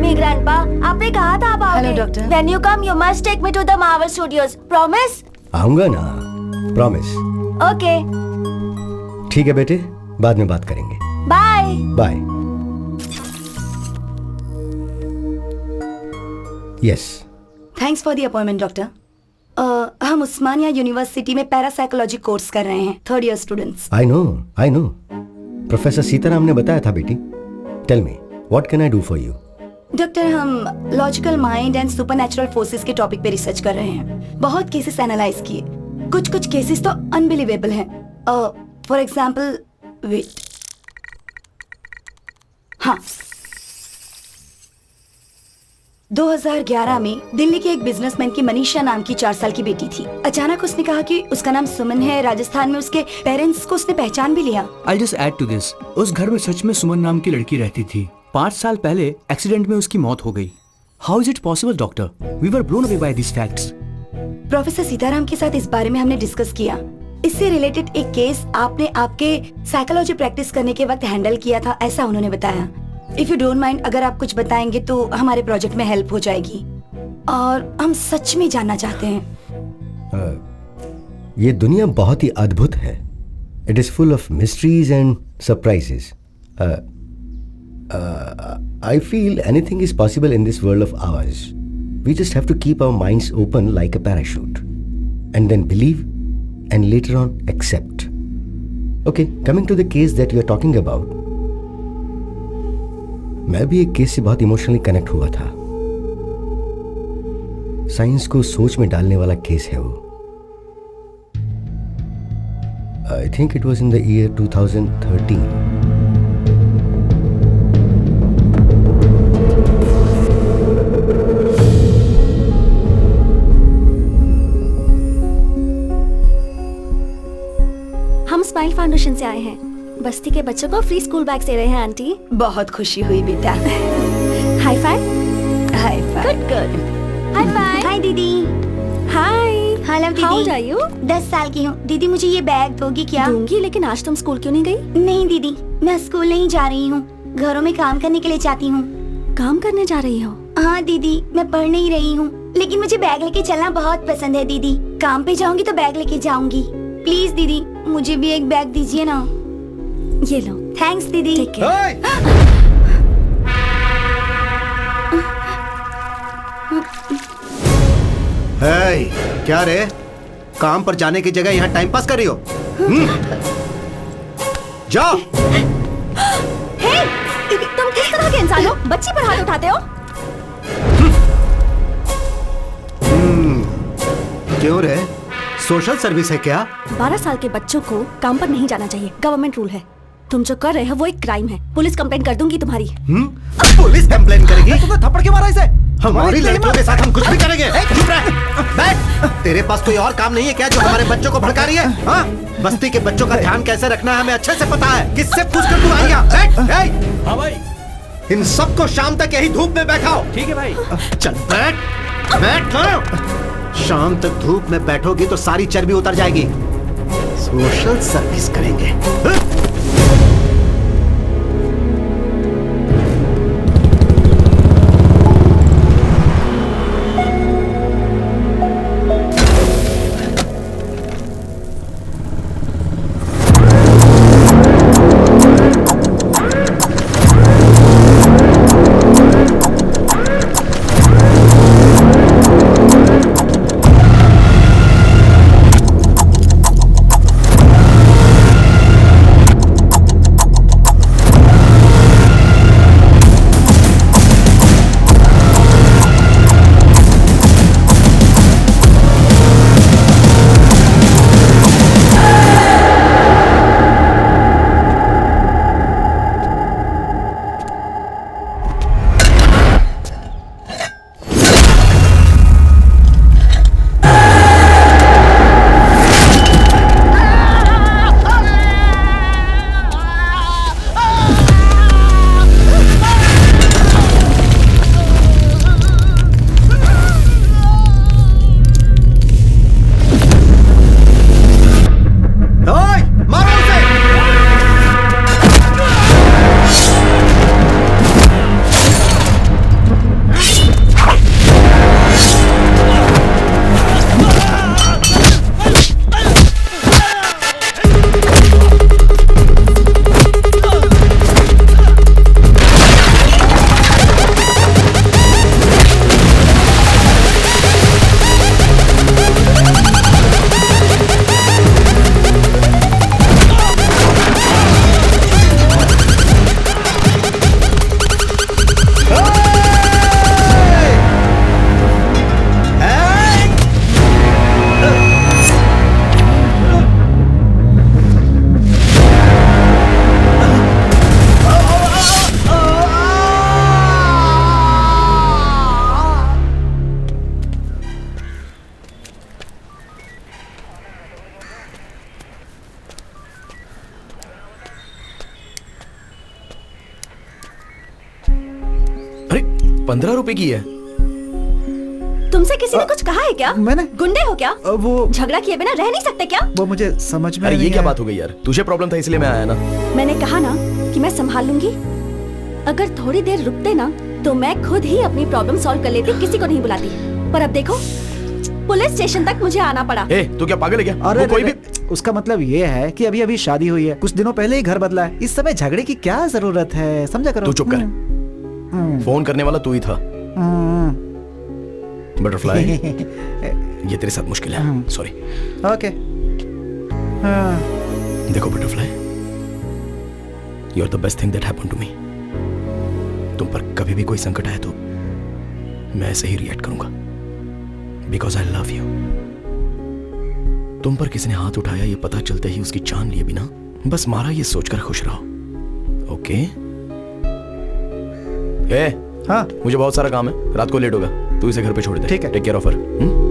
me, Grandpa. आपने कहा था आप आओगे. Hello, doctor. When you come, you must take me to the Marvel Studios. Promise? आऊंगा ना, प्रॉमिस. Okay. ठीक है बेटे, बाद में बात करेंगे. Bye. Bye. Yes. Thanks for the appointment doctor. हम उस्मानिया यूनिवर्सिटी में पैरासाइकोलॉजी कोर्स कर रहे हैं, third year students. I know. Professor Sitaram ने बताया था बेटी. Tell me, what can I do for you? Doctor, हम logical mind and supernatural forces के टॉपिक पे रिसर्च कर रहे हैं. बहुत केसेस एनालाइज किए. कुछ केसेस तो अनबिलीवेबल हैं. For example, wait. हाँ, 2011 में दिल्ली के एक बिजनेसमैन की मनीषा नाम की 4 साल की बेटी थी. अचानक उसने कहा कि उसका नाम सुमन है. राजस्थान में उसके पेरेंट्स को उसने पहचान भी लिया. I'll just add to this. उस घर में सच में सुमन नाम की लड़की रहती थी. 5 साल पहले एक्सीडेंट में उसकी मौत हो गई. How is it possible, doctor? We were blown away by these facts. Professor Sitaram के साथ इस बारे में हमने डिस्कस किया. इससे रिलेटेड एक केस आपने आपके साइकोलॉजी प्रैक्टिस करने के वक्त हैंडल किया था, ऐसा उन्होंने बताया. इफ यू डोंट माइंड, अगर आप कुछ बताएंगे तो हमारे प्रोजेक्ट में हेल्प हो जाएगी. और हम सच में जानना चाहते हैं. ये दुनिया बहुत ही अद्भुत है. It is full of mysteries and surprises. I feel anything is possible in this world of ours. We just have to keep our minds open like a parachute, and then believe, and later on accept. Okay, coming to the case that you are talking about. मैं भी एक case से बहुत emotionally connect हुआ था. Science को सोच में डालने वाला केस है वो. I think it was in the year 2013. हम स्माइल फाउंडेशन से आए हैं. बस्ती के बच्चों को फ्री स्कूल बैग दे रहे हैं आंटी. बहुत खुशी हुई बेटा. High five. High five. Good. Hi फाइव. हाय दीदी. हाय. हेलो दीदी. How are you? 10 साल की हूँ. दीदी मुझे ये बैग दोगी क्या? दूंगी, लेकिन आज तुम स्कूल क्यों नहीं गई? नहीं दीदी, मैं स्कूल नहीं जा रही हूँ. घरों में काम करने के लिए जाती हूँ. काम करने जा रही हो? हाँ दीदी, मैं पढ़ नहीं रही हूँ, लेकिन मुझे बैग लेके चलना बहुत पसंद है दीदी. काम पे जाऊंगी तो बैग लेके जाऊंगी. प्लीज दीदी, मुझे भी एक बैग दीजिए ना. ये लो. थैंक्स दीदी. हे, क्या रे? काम पर जाने की जगह यहाँ टाइम पास कर रही हो? जाओ. हे, तुम किस तरह के इंसान हो? बच्ची पर हाथ उठाते हो? क्यों रे? सोशल सर्विस है क्या? 12 साल के बच्चों को काम पर नहीं जाना चाहिए. गवर्नमेंट रूल है. तुम जो कर रहे हो वो एक क्राइम है. पुलिस कंप्लेंट कर दूंगी तुम्हारी. पुलिस कंप्लेंट करेगी? तुमने थप्पड़ क्यों मारा इसे? हमारी लड़कियों के साथ हम कुछ भी करेंगे. चुप रह. बैठ. तेरे पास कोई और काम नहीं है क्या जो हमारे बच्चों को भड़का रही है? हाँ? बस्ती के बच्चों का ध्यान कैसे रखना है हमें अच्छे से पता है. किससे पूछकर तू आई यहाँ? बैठ. हाँ भाई. इन सबको शाम तक यही धूप में बैठाओ. ठीक है भाई. चल बैठ. बैठ. शाम तक धूप में बैठोगी तो सारी चर्बी उतर जाएगी. सोशल सर्विस करेंगे. ₹15 की है। तुमसे किसी ने कुछ कहा है क्या? मैंने गुंडे हो क्या? वो झगड़ा किए बिना रह नहीं सकते क्या? वो मुझे समझ में अरे ये नहीं क्या आया। बात हो गई यार, तुझे प्रॉब्लम था इसलिए मैं आया ना। मैंने कहा ना कि मैं संभाल लूंगी। अगर थोड़ी देर रुकते ना तो मैं खुद ही अपनी प्रॉब्लम सॉल्व कर लेती, किसी को नहीं बुलाती। पर अब देखो, पुलिस स्टेशन तक मुझे आना पड़ा। ए, तू क्या पागल है क्या? अरे वो कोई भी उसका मतलब ये है कि अभी अभी शादी हुई है, कुछ दिनों पहले ही घर बदला है, इस समय झगड़े की क्या जरूरत है, समझा करो। तू चुप कर। फोन करने वाला तू ही था। बटरफ्लाई, ये तेरे साथ मुश्किल है, सॉरी। ओके। देखो butterfly, you are the best thing that happened to me. तुम पर कभी भी कोई संकट आए तो मैं ऐसे ही रिएक्ट करूंगा, बिकॉज आई लव यू। तुम पर किसी ने हाथ उठाया ये पता चलते ही उसकी जान लिए बिना बस मारा, ये सोचकर खुश रहो, ओके? ए, हाँ मुझे बहुत सारा काम है, रात को लेट होगा, तू इसे घर पे छोड़ दे। ठीक है। Take care of her.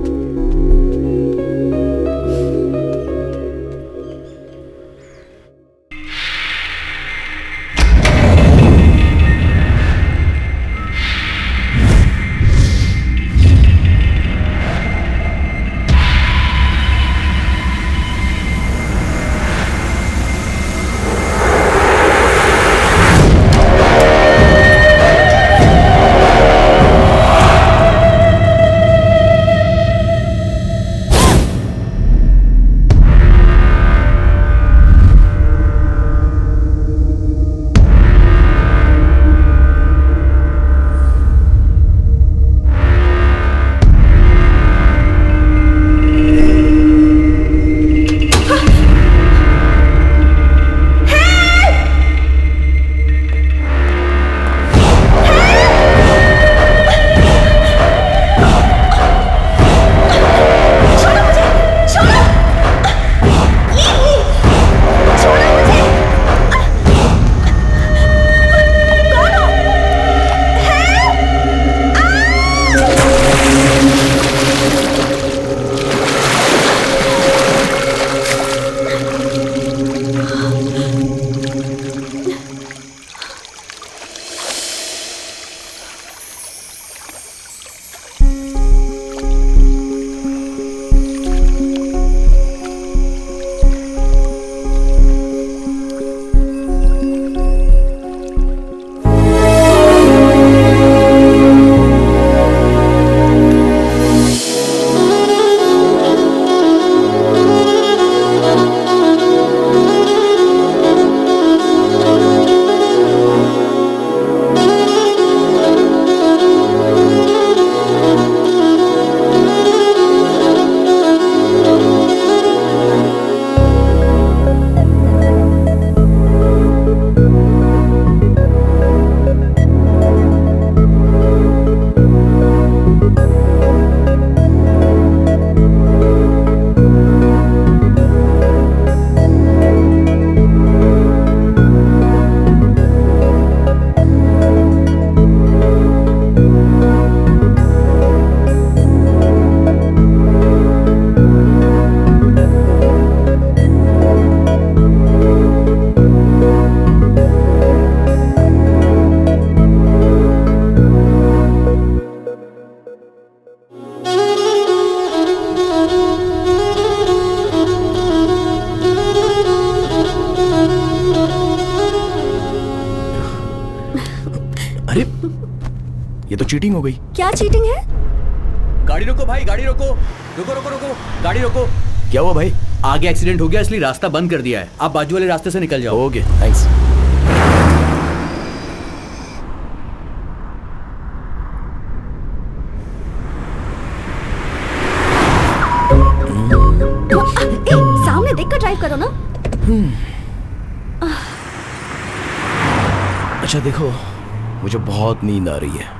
ये तो चीटिंग हो गई। क्या चीटिंग है? गाड़ी रोको भाई, गाड़ी रोको, रुको रुको रुको, गाड़ी रोको। क्या हुआ भाई? आगे एक्सीडेंट हो गया इसलिए रास्ता बंद कर दिया है, आप बाजू वाले रास्ते से निकल जाओ। Okay thanks. सामने देखकर ड्राइव करो ना। अच्छा देखो, मुझे बहुत नींद आ रही है।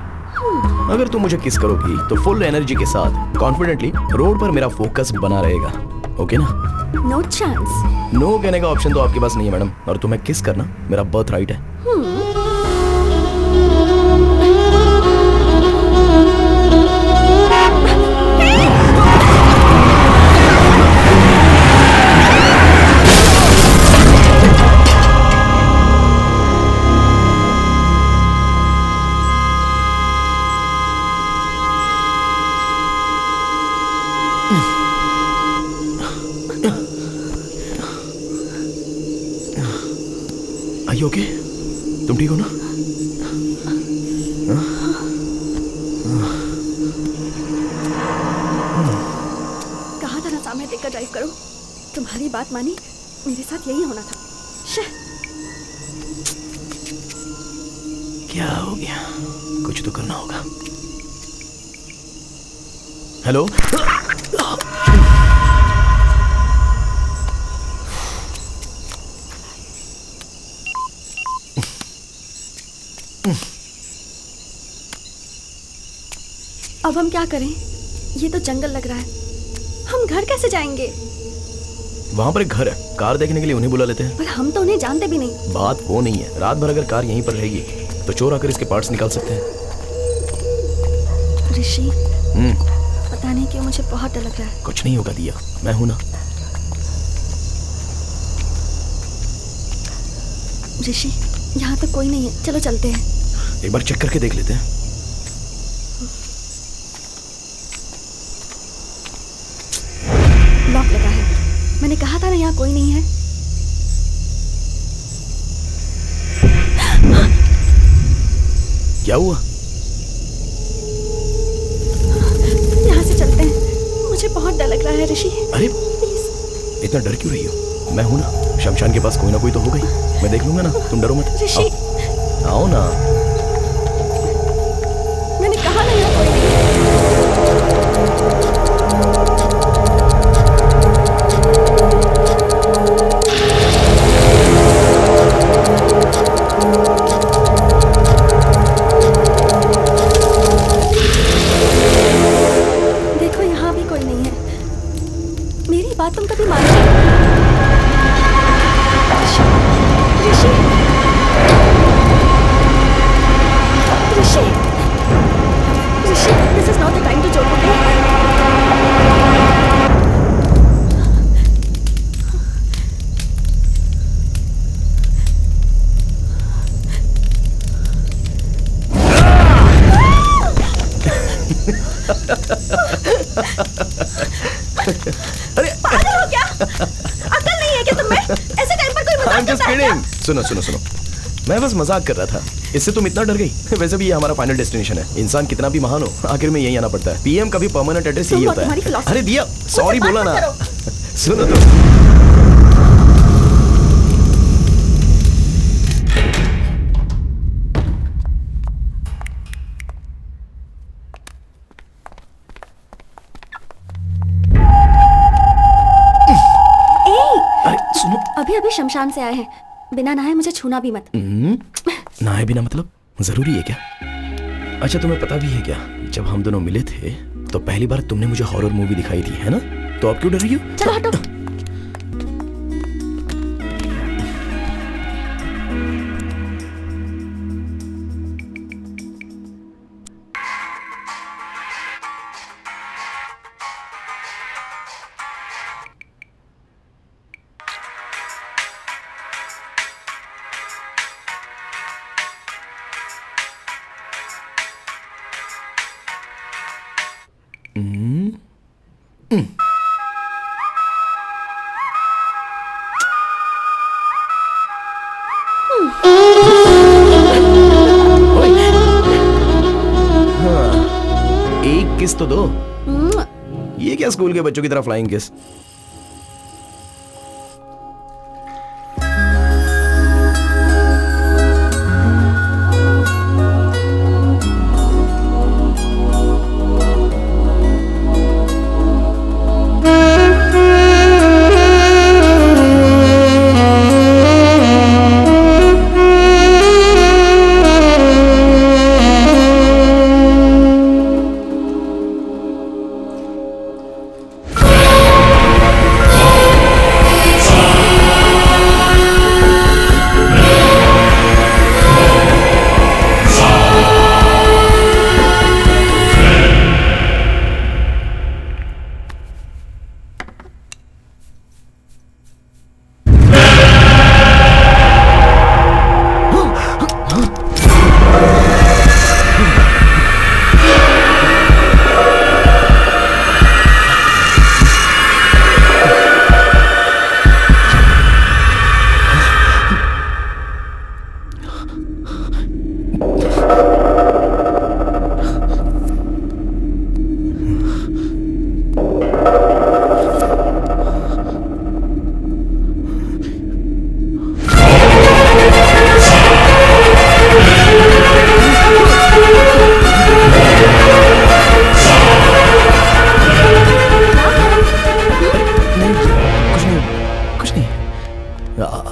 अगर तुम मुझे किस करोगी तो फुल एनर्जी के साथ कॉन्फिडेंटली रोड पर मेरा फोकस बना रहेगा, ओके ना? No chance. नो कहने का ऑप्शन तो आपके पास नहीं है मैडम, और तुम्हें किस करना मेरा बर्थ राइट है। तुम ठीक हो ना? कहा था ना सामने देखकर ड्राइव करो। तुम्हारी बात मानी, मेरे साथ यही होना था। शे। क्या हो गया? कुछ तो करना होगा। हेलो? अब हम क्या करें? ये तो जंगल लग रहा है। हम घर कैसे जाएंगे? वहां पर एक घर है, कार देखने के लिए उन्हें बुला लेते हैं। पर हम तो उन्हें जानते भी नहीं। बात वो नहीं है, रात भर अगर कार यहीं पर रहेगी तो चोर आकर इसके पार्ट्स निकाल सकते हैं। ऋषि, पता नहीं क्यों मुझे बहुत डर लग रहा है। कुछ नहीं होगा दिया, मैं हूं ना। ऋषि, यहाँ तो कोई नहीं है, चलो चलते हैं। एक बार चेक करके देख लेते हैं। लॉक लगा है। मैंने कहा था ना यहाँ कोई नहीं है। क्या हुआ? यहाँ से चलते हैं, मुझे बहुत डर लग रहा है ऋषि। अरे प्लीज। इतना डर क्यों रही हो? मैं हूं ना, शमशान के पास कोई ना कोई तो होगा ही। मैं देख लूंगा ना, तुम डरो मत। ऋषि, आओ ना। मैंने कहा ना यहाँ कोई नहीं है। देखो यहाँ भी कोई नहीं है। मेरी बात तुम कभी मानो? ऋषि, ऋषि, ऋषि, ऋषि, this is not the time to joke, okay? अरे पागल हो क्या? अकल नहीं है क्या तुम्हें? ऐसे टाइम पर कोई मजाक I'm just करता है क्या? kidding. सुनो सुनो सुनो, मैं बस मजाक कर रहा था। इससे तुम इतना डर गई? वैसे भी ये हमारा फाइनल डेस्टिनेशन है। इंसान कितना भी महान हो, आखिर में यही आना पड़ता है। पीएम का भी परमानेंट एड्रेस यही तुम और होता तुम्हारी है। philosophy। अरे दिया, सॉरी बात बोला मत ना। करो। सुनो तो। अरे सुनो, अभी अभी शमशान से आए हैं, बिना नहाए मुझे छूना भी मत। नहाए बिना मतलब जरूरी है क्या? अच्छा तुम्हें पता भी है क्या, जब हम दोनों मिले थे तो पहली बार तुमने मुझे हॉरर मूवी दिखाई थी, है ना? तो अब क्यों डर रही हो? चलो हटो। एक किस तो दो। ये क्या स्कूल के बच्चों की तरह flying kiss?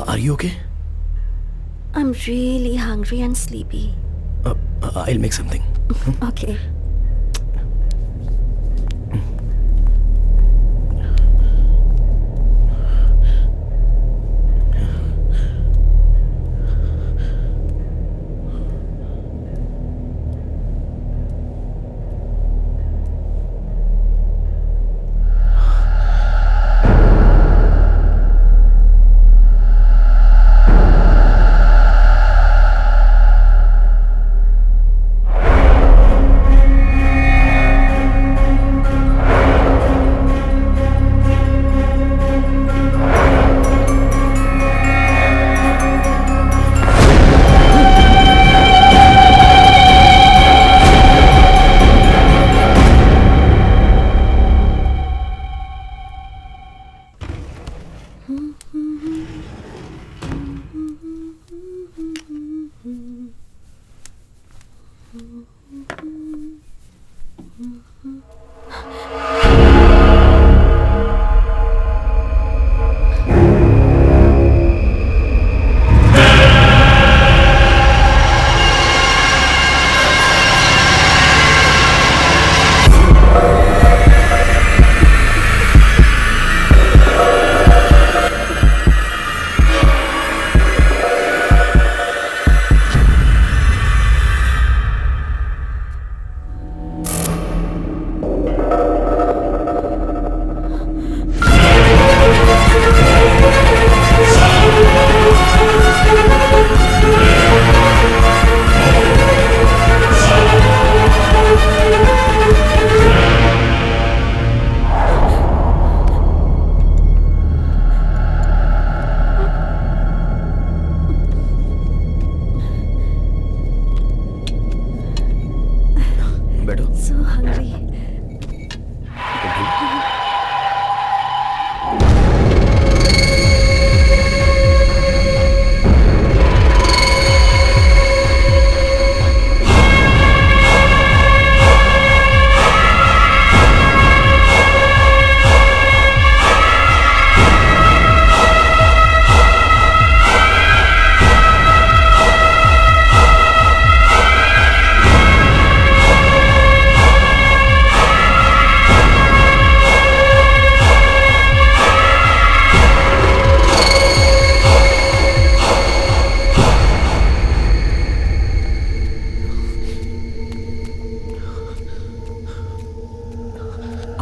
Are you okay? I'm really hungry and sleepy. I'll make something. Okay. So hungry.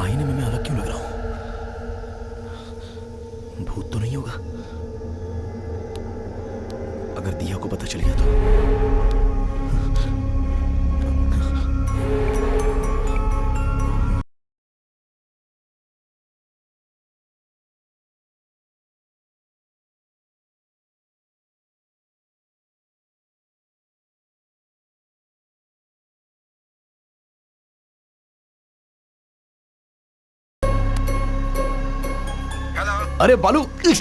आईने में मैं अलग क्यों लग रहा हूं? भूत तो नहीं होगा? अगर दिया को पता चल गया तो अरे बालू अरे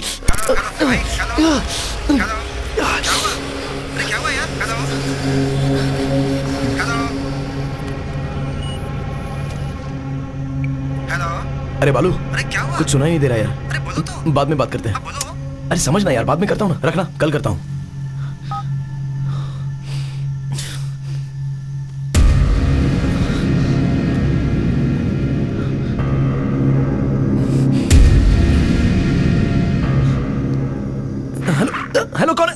क्या हुआ यार? हेलो अरे बालू अरे क्या हुआ? कुछ सुनाई नहीं दे रहा यार। अरे बोलो तो। बाद में बात करते हैं। बोलो। अरे समझना यार, बाद में करता हूँ ना, रखना, कल करता हूँ। हेलो हेलो, कौन है?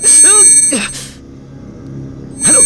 हेलो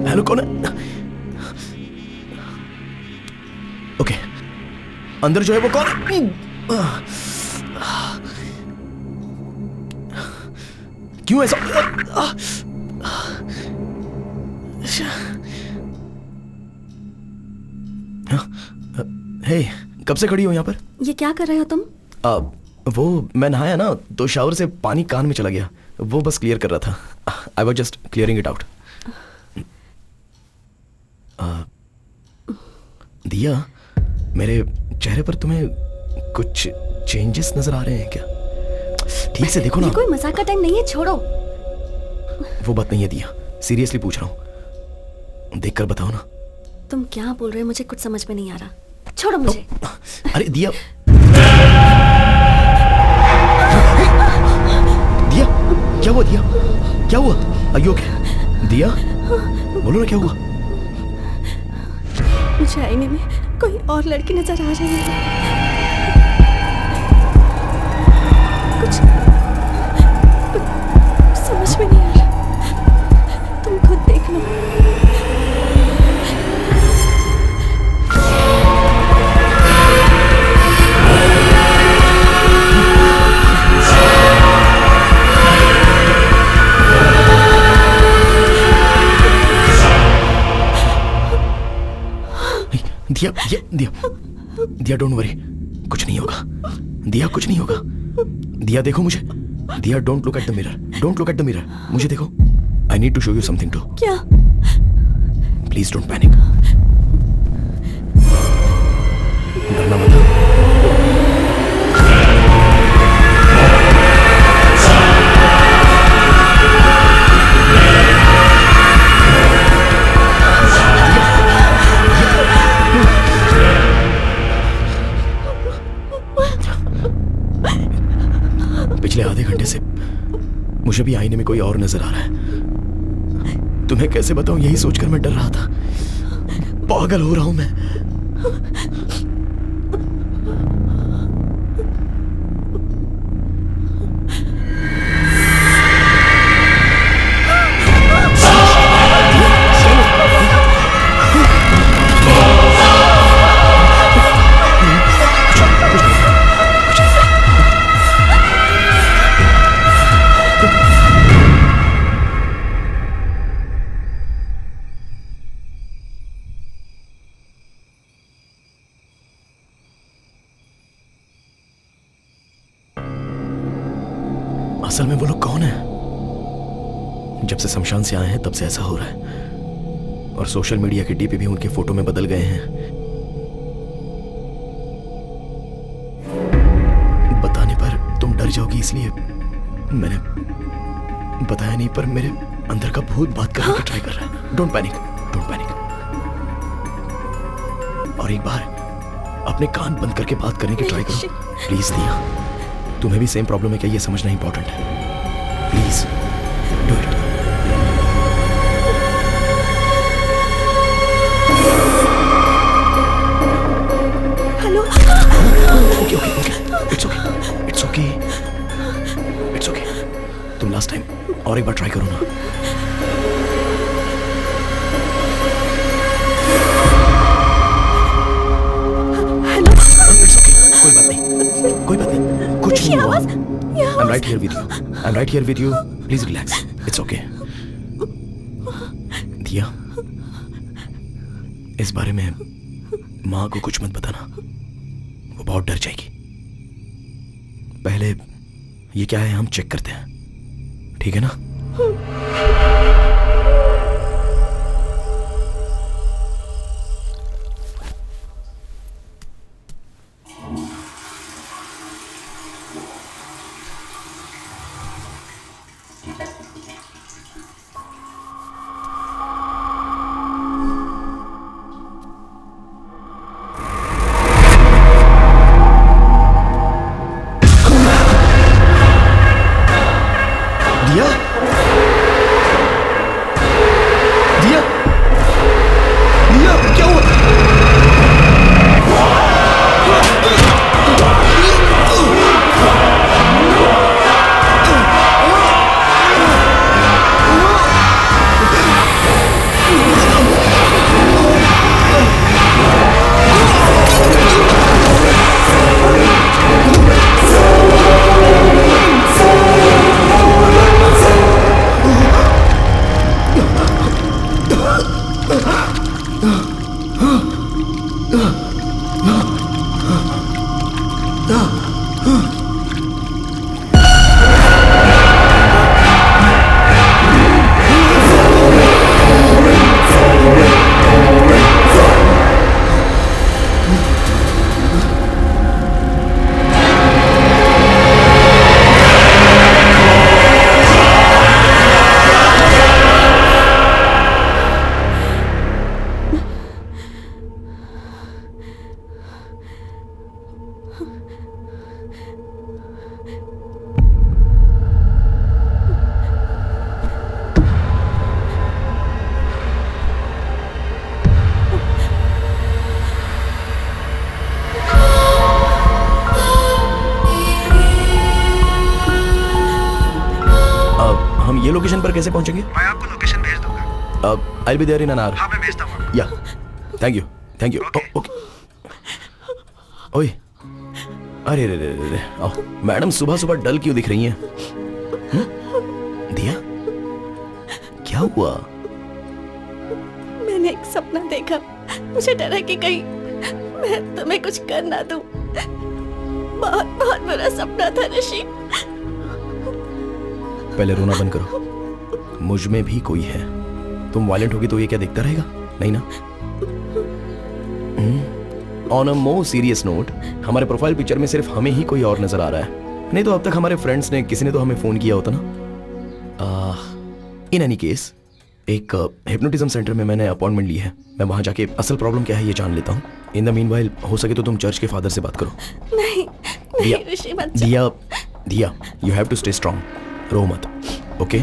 हेलो, कौन है? ओके, अंदर जो है वो कौन है? क्यों ऐसा? हे, कब से खड़ी हो यहाँ पर? ये क्या कर रहे हो तुम? वो मैं नहाया ना तो शावर से पानी कान में चला गया, वो बस क्लियर कर रहा था। I was just clearing it out. दिया, मेरे चेहरे पर तुम्हें कुछ चेंजेस नजर आ रहे हैं क्या? ठीक से देखो ना। ये कोई मजाक का टाइम नहीं है, छोड़ो। वो बात नहीं है दिया, सीरियसली पूछ रहा हूँ, देखकर बताओ ना। तुम क्या बोल रहे हो, मुझे कुछ समझ में नहीं आ रहा। छोड़ो मुझे। अरे दिया, दिया क्या हुआ? दिया क्या हुआ? Are you okay? दिया बोलो ना क्या हुआ? मुझे आईने में कोई और लड़की नजर आ रही है। कुछ समझ में नहीं आ रहा, तुम खुद देख लो। दिया, दिया डोंट वरी, कुछ नहीं होगा। दिया कुछ नहीं होगा। दिया देखो मुझे। Diya don't look at the mirror, don't look at the mirror, मुझे देखो। I need to show you something too. क्या? प्लीज डोंट पैनिक, डरना मत। पिछले आधे घंटे से मुझे भी आईने में कोई और नजर आ रहा है। तुम्हें कैसे बताऊं, यही सोचकर मैं डर रहा था। पागल हो रहा हूं मैं। असल में वो लोग कौन है? जब से शमशान से आए हैं तब से ऐसा हो रहा है, और सोशल मीडिया के डीपी भी उनके फोटो में बदल गए हैं। बताने पर तुम डर जाओगी इसलिए मैंने बताया नहीं, पर मेरे अंदर का भूत बात करने की ट्राई कर रहा है। Don't panic, don't panic. और एक बार अपने कान बंद करके बात करने की ट्राई करो प्लीज। दिया, तुम्हें भी सेम प्रॉब्लम है क्या, ये समझना इंपॉर्टेंट है। Please do it. Hello. Okay okay okay, it's okay, it's okay, it's okay. तुम लास्ट टाइम और एक बार ट्राई करो ना। इट्स ओके, कोई बात नहीं, कोई बात नहीं, कुछ नहीं हुआ। I'm right here with you. I'm right here with you. Please relax. It's okay. दिया, इस बारे में माँ को कुछ मत बताना, वो बहुत डर जाएगी। पहले ये क्या है हम चेक करते हैं, ठीक है ना? दिया, हम ये लोकेशन पर कैसे पहुंचेंगे? मैं आपको लोकेशन भेज दूंगा। I'll be there in an hour. हाँ, मैं भेजता हूँ। Yeah. Thank you. Thank you. Okay. ओए, अरे रे रे रे रे, आओ। मैडम सुबह सुबह डल क्यों दिख रही हैं? दिया, क्या हुआ? मैंने एक सपना देखा। मुझे डर है कि कहीं मैं तुम्हें कुछ कर ना दूं। बहुत बहुत बुरा सपना था ऋषि। पहले रोना बंद करो। मुझ में भी कोई है। तुम वायलेंट होगी तो ये क्या देखता रहेगा? नहीं ना? On a more serious note, हमारे प्रोफाइल पिक्चर में सिर्फ हमें ही कोई और नजर आ रहा है। नहीं तो अब तक हमारे फ्रेंड्स ने किसी ने तो हमें फोन किया होता ना। इन एनी केस, एक हिप्नोटिज्म सेंटर में मैंने अपॉइंटमेंट ली है। मैं वहां जाके असल प्रॉब्लम क्या है ये जान लेता हूँ। इन द मीनवाइल हो सके तो तुम चर्च के फादर से बात करो। नहीं नहीं ऋषि मत जा। Diya, Diya, you have to stay strong. रो मत, ओके?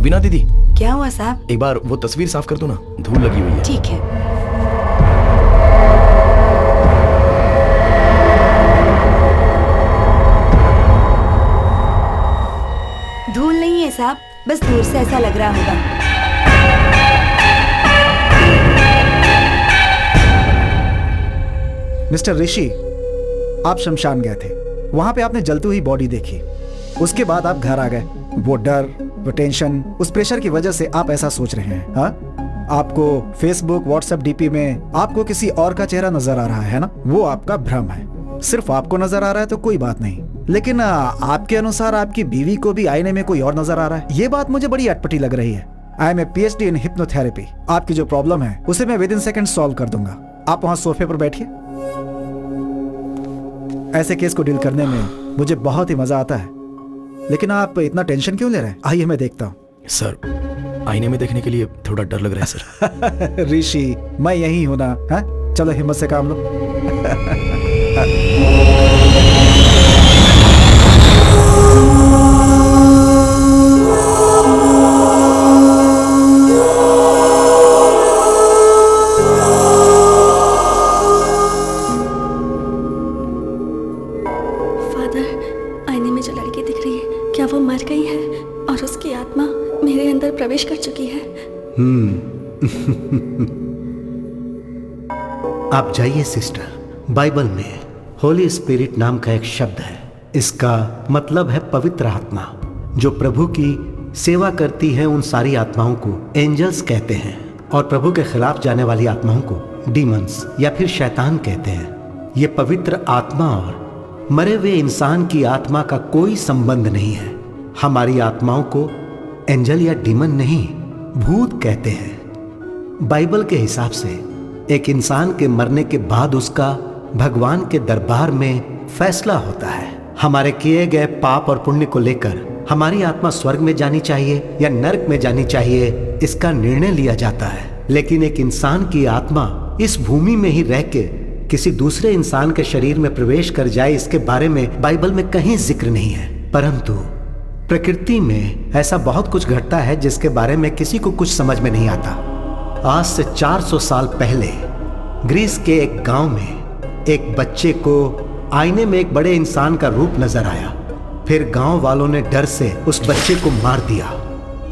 वीना दीदी, क्या हुआ साहब? एक बार वो तस्वीर साफ कर दो ना, धूल लगी हुई है। ठीक है। धूल नहीं है साहब, बस दूर से ऐसा लग रहा होगा। मिस्टर ऋषि, आप शमशान गए थे। वहां पे आपने जलती हुई बॉडी देखी। उसके बाद आप घर आ गए। वो डर, वो टेंशन, उस प्रेशर की वजह से आप ऐसा सोच रहे हैं। हाँ, आपको फेसबुक, व्हाट्सएप डीपी में आपको किसी और का चेहरा नजर आ रहा है ना? वो आपका भ्रम है। सिर्फ आपको नजर आ रहा है तो कोई बात नहीं, लेकिन आपके अनुसार आपकी बीवी को भी आईने में कोई और नजर आ रहा है। ये बात मुझे बड़ी अटपटी लग रही है। I am a PhD in hypnotherapy. आपकी जो प्रॉब्लम है उसे मैं विदिन सेकंड सॉल्व कर दूंगा। आप वहां सोफे पर बैठिए। ऐसे केस को डील करने में मुझे बहुत ही मजा आता है, लेकिन आप इतना टेंशन क्यों ले रहे हैं? आइए मैं देखता हूँ। सर, आईने में देखने के लिए थोड़ा डर लग रहा है सर। ऋषि, मैं यही हूं ना। हाँ, चलो हिम्मत से काम लो। प्रवेश कर चुकी है। आप जाइए सिस्टर, बाइबल में होली स्पिरिट नाम का एक शब्द है। इसका मतलब है पवित्र आत्मा। जो प्रभु की सेवा करती है उन सारी आत्माओं को एंजल्स कहते हैं, और प्रभु के खिलाफ जाने वाली आत्माओं को डीमंस या फिर शैतान कहते हैं। ये पवित्र आत्मा और मरे हुए इंसान की आत्मा का कोई संबंध नहीं है। हमारी आत्माओं को एंजल या डीमन नहीं, भूत कहते हैं। बाइबल के हिसाब से एक इंसान के मरने के बाद उसका भगवान के दरबार में फैसला होता है। हमारे किए गए पाप और पुण्य को लेकर हमारी आत्मा स्वर्ग में जानी चाहिए या नरक में जानी चाहिए, इसका निर्णय लिया जाता है। लेकिन एक इंसान की आत्मा इस भूमि में ही रह के किसी दूसरे इंसान के शरीर में प्रवेश कर जाए, इसके बारे में बाइबल में कहीं जिक्र नहीं है। परंतु प्रकृति में ऐसा बहुत कुछ घटता है जिसके बारे में किसी को कुछ समझ में नहीं आता। आज से 400 साल पहले ग्रीस के एक गांव में एक बच्चे को आईने में एक बड़े इंसान का रूप नजर आया। फिर गांव वालों ने डर से उस बच्चे को मार दिया।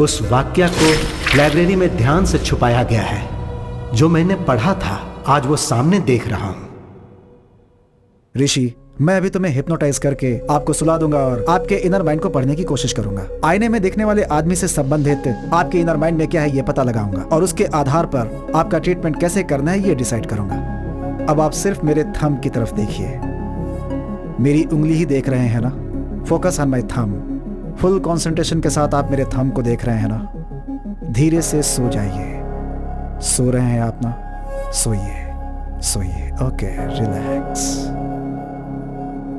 उस वाक्य को लाइब्रेरी में ध्यान से छुपाया गया है। जो मैंने पढ़ा था आज वो सामने देख रहा हूं। ऋषि, मैं अभी तुम्हें हिप्नोटाइज करके आपको सुला दूंगा और आपके इनर माइंड को पढ़ने की कोशिश करूंगा। आईने में देखने वाले आदमी से संबंधित आपके इनर माइंड में क्या है ये पता लगाऊंगा और उसके आधार पर आपका ट्रीटमेंट कैसे करना है ये डिसाइड करूंगा। अब आप सिर्फ मेरे थंब की तरफ देखिए। मेरी उंगली ही देख रहे हैं ना? Focus on my thumb. Full concentration के साथ आप मेरे थंब को देख रहे हैं ना? धीरे से सो जाइए। सो रहे हैं आप ना? सोइए सोइए। Okay, relax.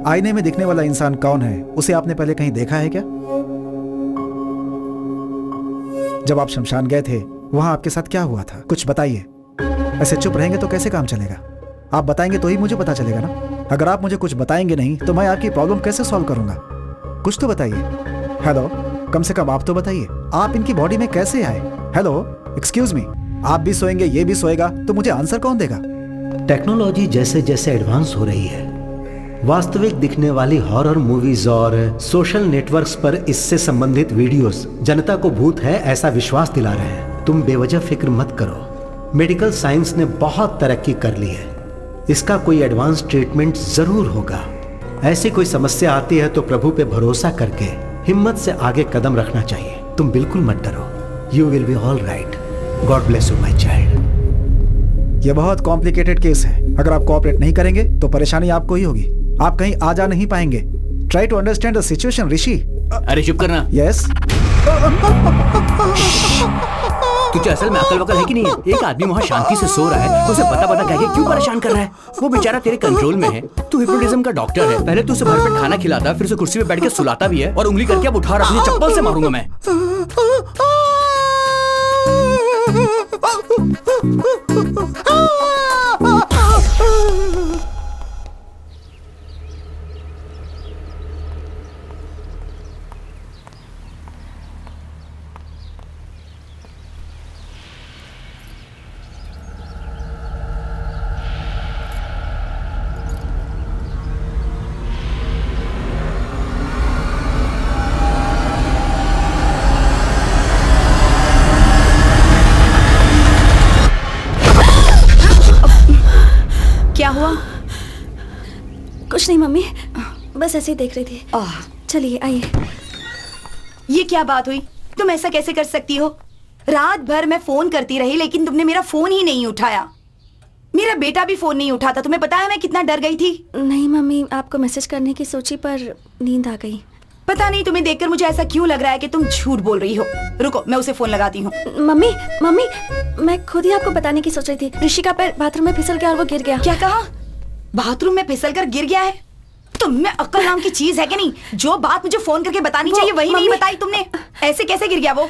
आईने में दिखने वाला इंसान कौन है, उसे आपने पहले कहीं देखा है क्या? जब आप शमशान गए थे वहां आपके साथ क्या हुआ था? कुछ बताइए। ऐसे चुप रहेंगे तो कैसे काम चलेगा? आप बताएंगे तो ही मुझे पता चलेगा ना। अगर आप मुझे कुछ बताएंगे नहीं तो मैं आपकी प्रॉब्लम कैसे सॉल्व करूंगा? कुछ तो बताइए। हेलो, कम से कम आप तो बताइए, आप इनकी बॉडी में कैसे आए? हेलो, एक्सक्यूज मी, आप भी सोएंगे ये भी सोएगा तो मुझे आंसर कौन देगा? टेक्नोलॉजी जैसे जैसे एडवांस हो रही है, वास्तविक दिखने वाली हॉरर मूवीज और सोशल नेटवर्क्स पर इससे संबंधित वीडियोस जनता को भूत है ऐसा विश्वास दिला रहे हैं। तुम बेवजह फिक्र मत करो। मेडिकल साइंस ने बहुत तरक्की कर ली है। इसका कोई एडवांस ट्रीटमेंट जरूर होगा। ऐसी कोई समस्या आती है तो प्रभु पे भरोसा करके हिम्मत से आगे कदम रखना चाहिए। तुम बिल्कुल मत डरो। You will be all right. God bless you my child. यह बहुत कॉम्प्लिकेटेड केस है। अगर आप कोऑपरेट नहीं करेंगे तो परेशानी आपको ही होगी। आप कहीं आ जा नहीं पाएंगे। Try to understand the situation Rishi. अरे चुप करना। यस। तुझे असल में अकल वकल है कि नहीं है? एक आदमी वहाँ शांति से सो रहा है, उसे पता कह के क्यों परेशान कर रहा है? वो बेचारा तेरे कंट्रोल में है। तू हिप्नोटिज्म का डॉक्टर है। पहले तू उसे भरपेट खाना खिलाता, फिर उसे कुर्सी पे बैठ के सुलाता भी है और उंगली करके अब उठा रहा है। चप्पल से मारूंगा मैं। क्या हुआ? कुछ नहीं मम्मी, बस ऐसे ही देख रही थी। चलिए आइए। ये क्या बात हुई? तुम ऐसा कैसे कर सकती हो? रात भर मैं फोन करती रही लेकिन तुमने मेरा फोन ही नहीं उठाया। मेरा बेटा भी फोन नहीं उठाता। तुम्हें पता है मैं कितना डर गई थी? नहीं मम्मी, आपको मैसेज करने की सोची पर नींद आ गई। पता नहीं तुम्हें देखकर मुझे ऐसा क्यों लग रहा है कि तुम झूठ बोल रही हो। रुको, मैं उसे फोन लगाती हूँ। मम्मी मम्मी, मैं खुद ही आपको बताने की सोच रही थी। ऋषि का पैर बाथरूम में फिसल गया और वो गिर गया। क्या कहा? बाथरूम में फिसलकर गिर गया है? तुम में अक्ल नाम की चीज है कि नहीं? जो बात मुझे फोन करके बतानी चाहिए वही नहीं बताई तुमने। ऐसे कैसे गिर गया वो?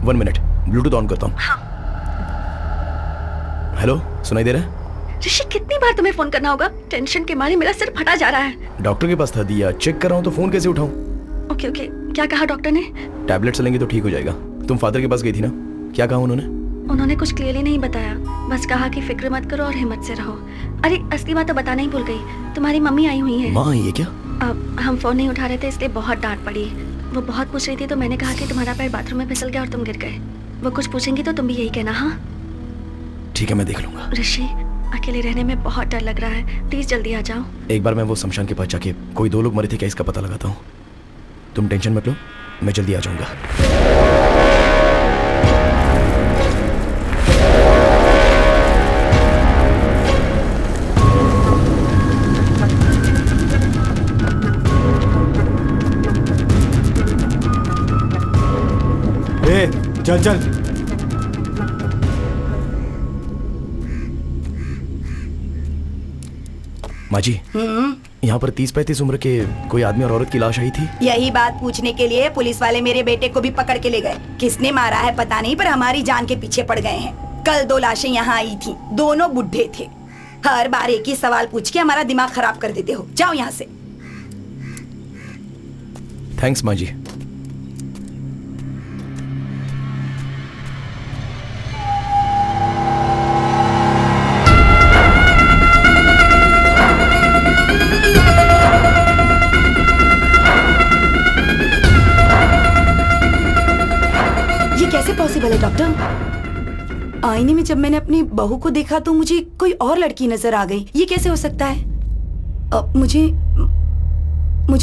वन मिनट, ब्लूटूथ ऑन करता हूँ। हेलो, सुनाई दे रहा है? ऋषि, कितनी बार तुम्हें फोन करना होगा? टेंशन के मारे मेरा सिर फटा जा रहा है। डॉक्टर के पास था दिया, चेक कर रहा हूँ तो फोन कैसे उठाऊं? ओके ओके, क्या कहा डॉक्टर ने? टैबलेट्स लेंगे तो ठीक हो जाएगा। तुम फादर के पास गई थी ना, क्या कहा उन्होंने? उन्होंने कुछ क्लियरली नहीं बताया, बस कहा कि फिक्र मत करो और हिम्मत से रहो। अरे असली बात तो बताना ही भूल गई, तुम्हारी मम्मी आई हुई है। माँ आई है क्या? अब हम फोन नहीं उठा रहे थे इसलिए बहुत डांट पड़ी। वो बहुत पूछ रही थी तो मैंने कहा कि तुम्हारा पैर बाथरूम में फिसल गया और तुम गिर गए। वो कुछ पूछेंगी तो तुम भी यही कहना। हाँ ठीक है, मैं देख लूंगा। ऋषि, अकेले रहने में बहुत डर लग रहा है, प्लीज जल्दी आ जाओ। एक बार मैं वो शमशान के पास जाके कोई 2 लोग मरे थे क्या इसका पता लगाता हूँ। तुम टेंशन मत लो, मैं जल्दी आ जाऊंगा। चल चल। माँ जी, यहाँ पर 30-35 उम्र के कोई आदमी और औरत की लाश आई थी। यही बात पूछने के लिए पुलिस वाले मेरे बेटे को भी पकड़ के ले गए। किसने मारा है पता नहीं, पर हमारी जान के पीछे पड़ गए हैं। कल 2 लाशें यहाँ आई थी, दोनों बुढ़े थे। हर बार एक ही सवाल पूछ के हमारा दिमाग खराब कर देते हो। जाओ यहाँ से। थैंक्स माँ जी। ये कैसे पॉसिबल है डॉक्टर? आईने में जब मैंने अपनी बहू को देखा तो मुझे कोई और लड़की नजर आ गई। ये कैसे हो सकता है? मुझे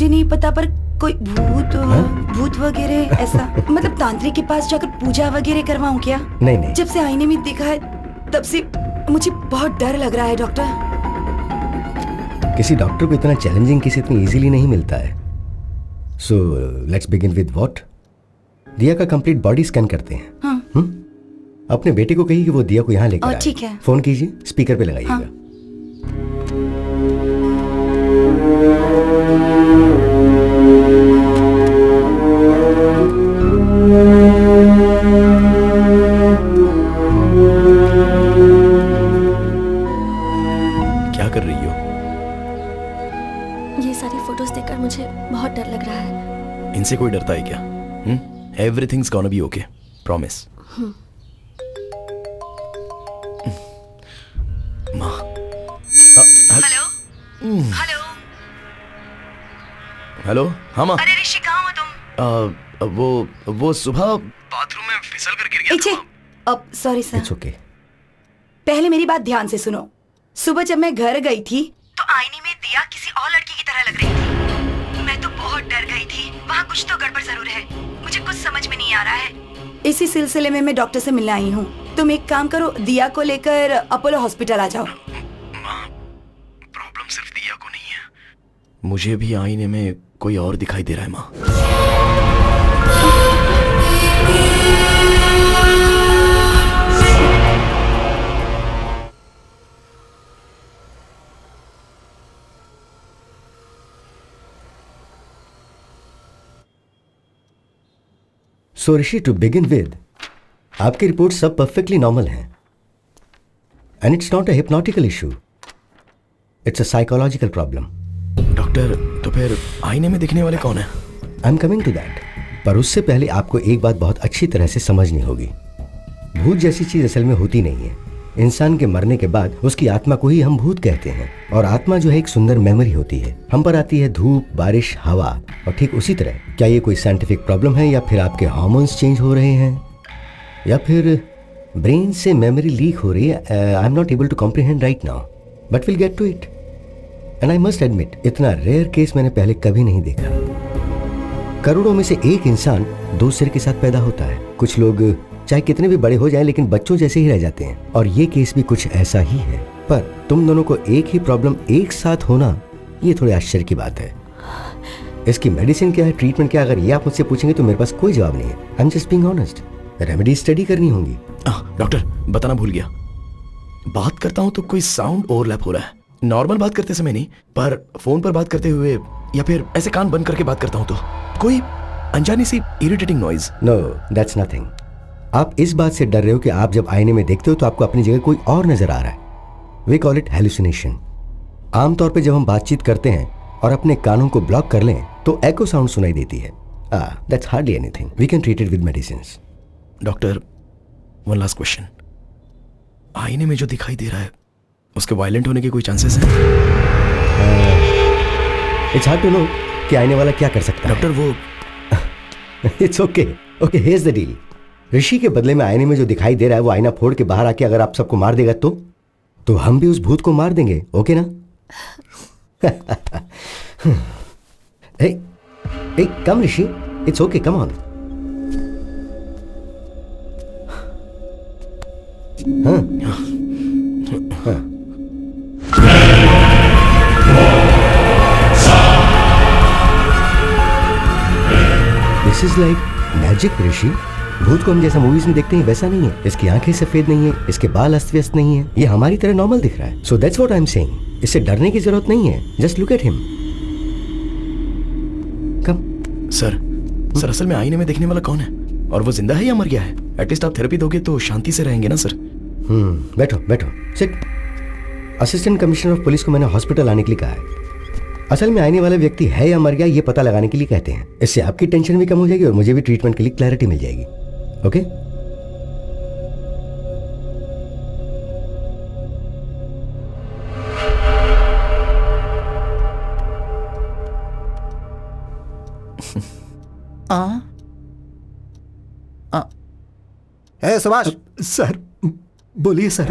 नहीं पता, पर कोई भूत वगैरह ऐसा मतलब तांत्रिक के पास जाकर पूजा वगैरह करवाऊं क्या? नहीं। जब से आईने में देखा है तब से मुझे बहुत डर लग रहा है डॉक्टर। किसी डॉक्टर को इतना चैलेंजिंग केस इतनी इजीली नहीं मिलता है। So let's begin with what? दिया का कंप्लीट बॉडी स्कैन करते हैं। हाँ। अपने बेटे को कहिए कि वो दिया को यहाँ लेकर आए। ठीक है। फोन कीजिए, स्पीकर पे लगाइएगा। हाँ। क्या कर रही हो? ये सारी फोटोज देखकर मुझे बहुत डर लग रहा है। इनसे कोई डरता है क्या? Everything's gonna be okay, promise. माँ। Hello hello hello. हाँ माँ। अरे ऋषि, कहाँ हो तुम? वो सुबह बाथरूम में फिसल कर गिर गया था। अब सॉरी सर। It's okay. पहले मेरी बात ध्यान से सुनो। सुबह जब मैं घर गई थी तो आईने में दिया किसी और लड़की की तरह लग रही थी। मैं तो बहुत डर गई थी। वहाँ कुछ तो गड़बड़ जरूर है, मुझे कुछ समझ में नहीं आ रहा है। इसी सिलसिले में मैं डॉक्टर से मिलने आई हूँ। तुम एक काम करो, दिया को लेकर अपोलो हॉस्पिटल आ जाओ। प्रॉब्लम सिर्फ दिया को नहीं है, मुझे भी आईने में कोई और दिखाई दे रहा है माँ। So Rishi, to begin with, आपकी रिपोर्ट सब परफेक्टली नॉर्मल हैं and it's not a hypnotical issue, it's a psychological problem. Doctor, तो फिर आईने में दिखने वाले कौन है? I am coming to that, पर उससे पहले आपको एक बात बहुत अच्छी तरह से समझनी होगी। भूत जैसी चीज असल में होती नहीं है। इंसान के मरने के बाद उसकी आत्मा को ही हम भूत कहते हैं, और आत्मा जो है एक सुंदर मेमोरी होती है। हम पर आती है धूप, बारिश, हवा, और ठीक उसी तरह क्या ये कोई साइंटिफिक प्रॉब्लम है, या फिर आपके हार्मोन्स चेंज हो रहे हैं, या फिर ब्रेन से मेमोरी लीक हो रही है? I am not able to comprehend right now, but will get to it. And I must admit, इतना रेयर केस मैंने पहले कभी नहीं देखा। करोड़ों में से एक इंसान 2 सिर के साथ पैदा होता है। कुछ लोग चाहे कितने भी बड़े हो जाएं लेकिन बच्चों जैसे ही रह जाते हैं, और ये केस भी कुछ ऐसा ही है। पर तुम दोनों को एक ही प्रॉब्लम एक साथ होना, ये थोड़े आश्चर्य की बात है। इसकी मेडिसिन क्या है, ट्रीटमेंट क्या है, अगर ये आप मुझसे पूछेंगे तो मेरे पास कोई जवाब नहीं है। I am just being honest. Remedy study करनी होंगी। डॉक्टर, बताना भूल गया, बात करता हूँ तो कोई साउंड ओवरलैप हो रहा है। नॉर्मल बात करते समय नहीं, पर फोन पर बात करते हुए या फिर ऐसे कान बंद करके बात करता हूँ तो कोई अनजानी सी irritating noise. No, that's nothing. आप इस बात से डर रहे हो कि आप जब आईने में देखते हो तो आपको अपनी जगह कोई और नजर आ रहा है। We call it hallucination. आमतौर पे जब हम बातचीत करते हैं और अपने कानों को ब्लॉक कर लें तो एको साउंड सुनाई देती है। That's hardly anything, we can treat it with medicines. Doctor, one last question, आईने में जो दिखाई दे रहा है उसके वायलेंट होने के कोई चांसेस हैं? इट्स हार्ड टू नो कि आईने वाला क्या कर सकता है। डॉक्टर, वो it's okay, okay, here's the deal. Rishi के बदले में आईने में जो दिखाई दे रहा है वो आईना फोड़ के बाहर आके अगर आप सबको मार देगा तो हम भी उस भूत को मार देंगे, ओके ना? hey, come Rishi, it's okay, come on. This is like magic ऋषि। भूत को हम जैसा मूवीज में देखते हैं वैसा नहीं है। इसकी आंखें सफेद नहीं है, इसके बाल अस्त व्यस्त नहीं है, ये हमारी तरह नॉर्मल दिख रहा है। So that's what I am saying. इससे डरने की जरूरत नहीं है, just look at him. Come. Sir असल में आईने में देखने वाला कौन है, और वो जिंदा है या मर गया है? एटलीस्ट आप थेरेपी दोगे तो शांति से रहेंगे ना सर। बैठो बैठो, sit. Assistant commissioner of police को मैंने हॉस्पिटल आने के लिए कहा है। असल में आने वाला व्यक्ति है या मर गया ये पता लगाने के लिए कहते हैं। इससे आपकी टेंशन भी कम हो जाएगी और मुझे भी ट्रीटमेंट के लिए क्लैरिटी मिल जाएगी। ओके? सुभाष। सर बोलिए सर।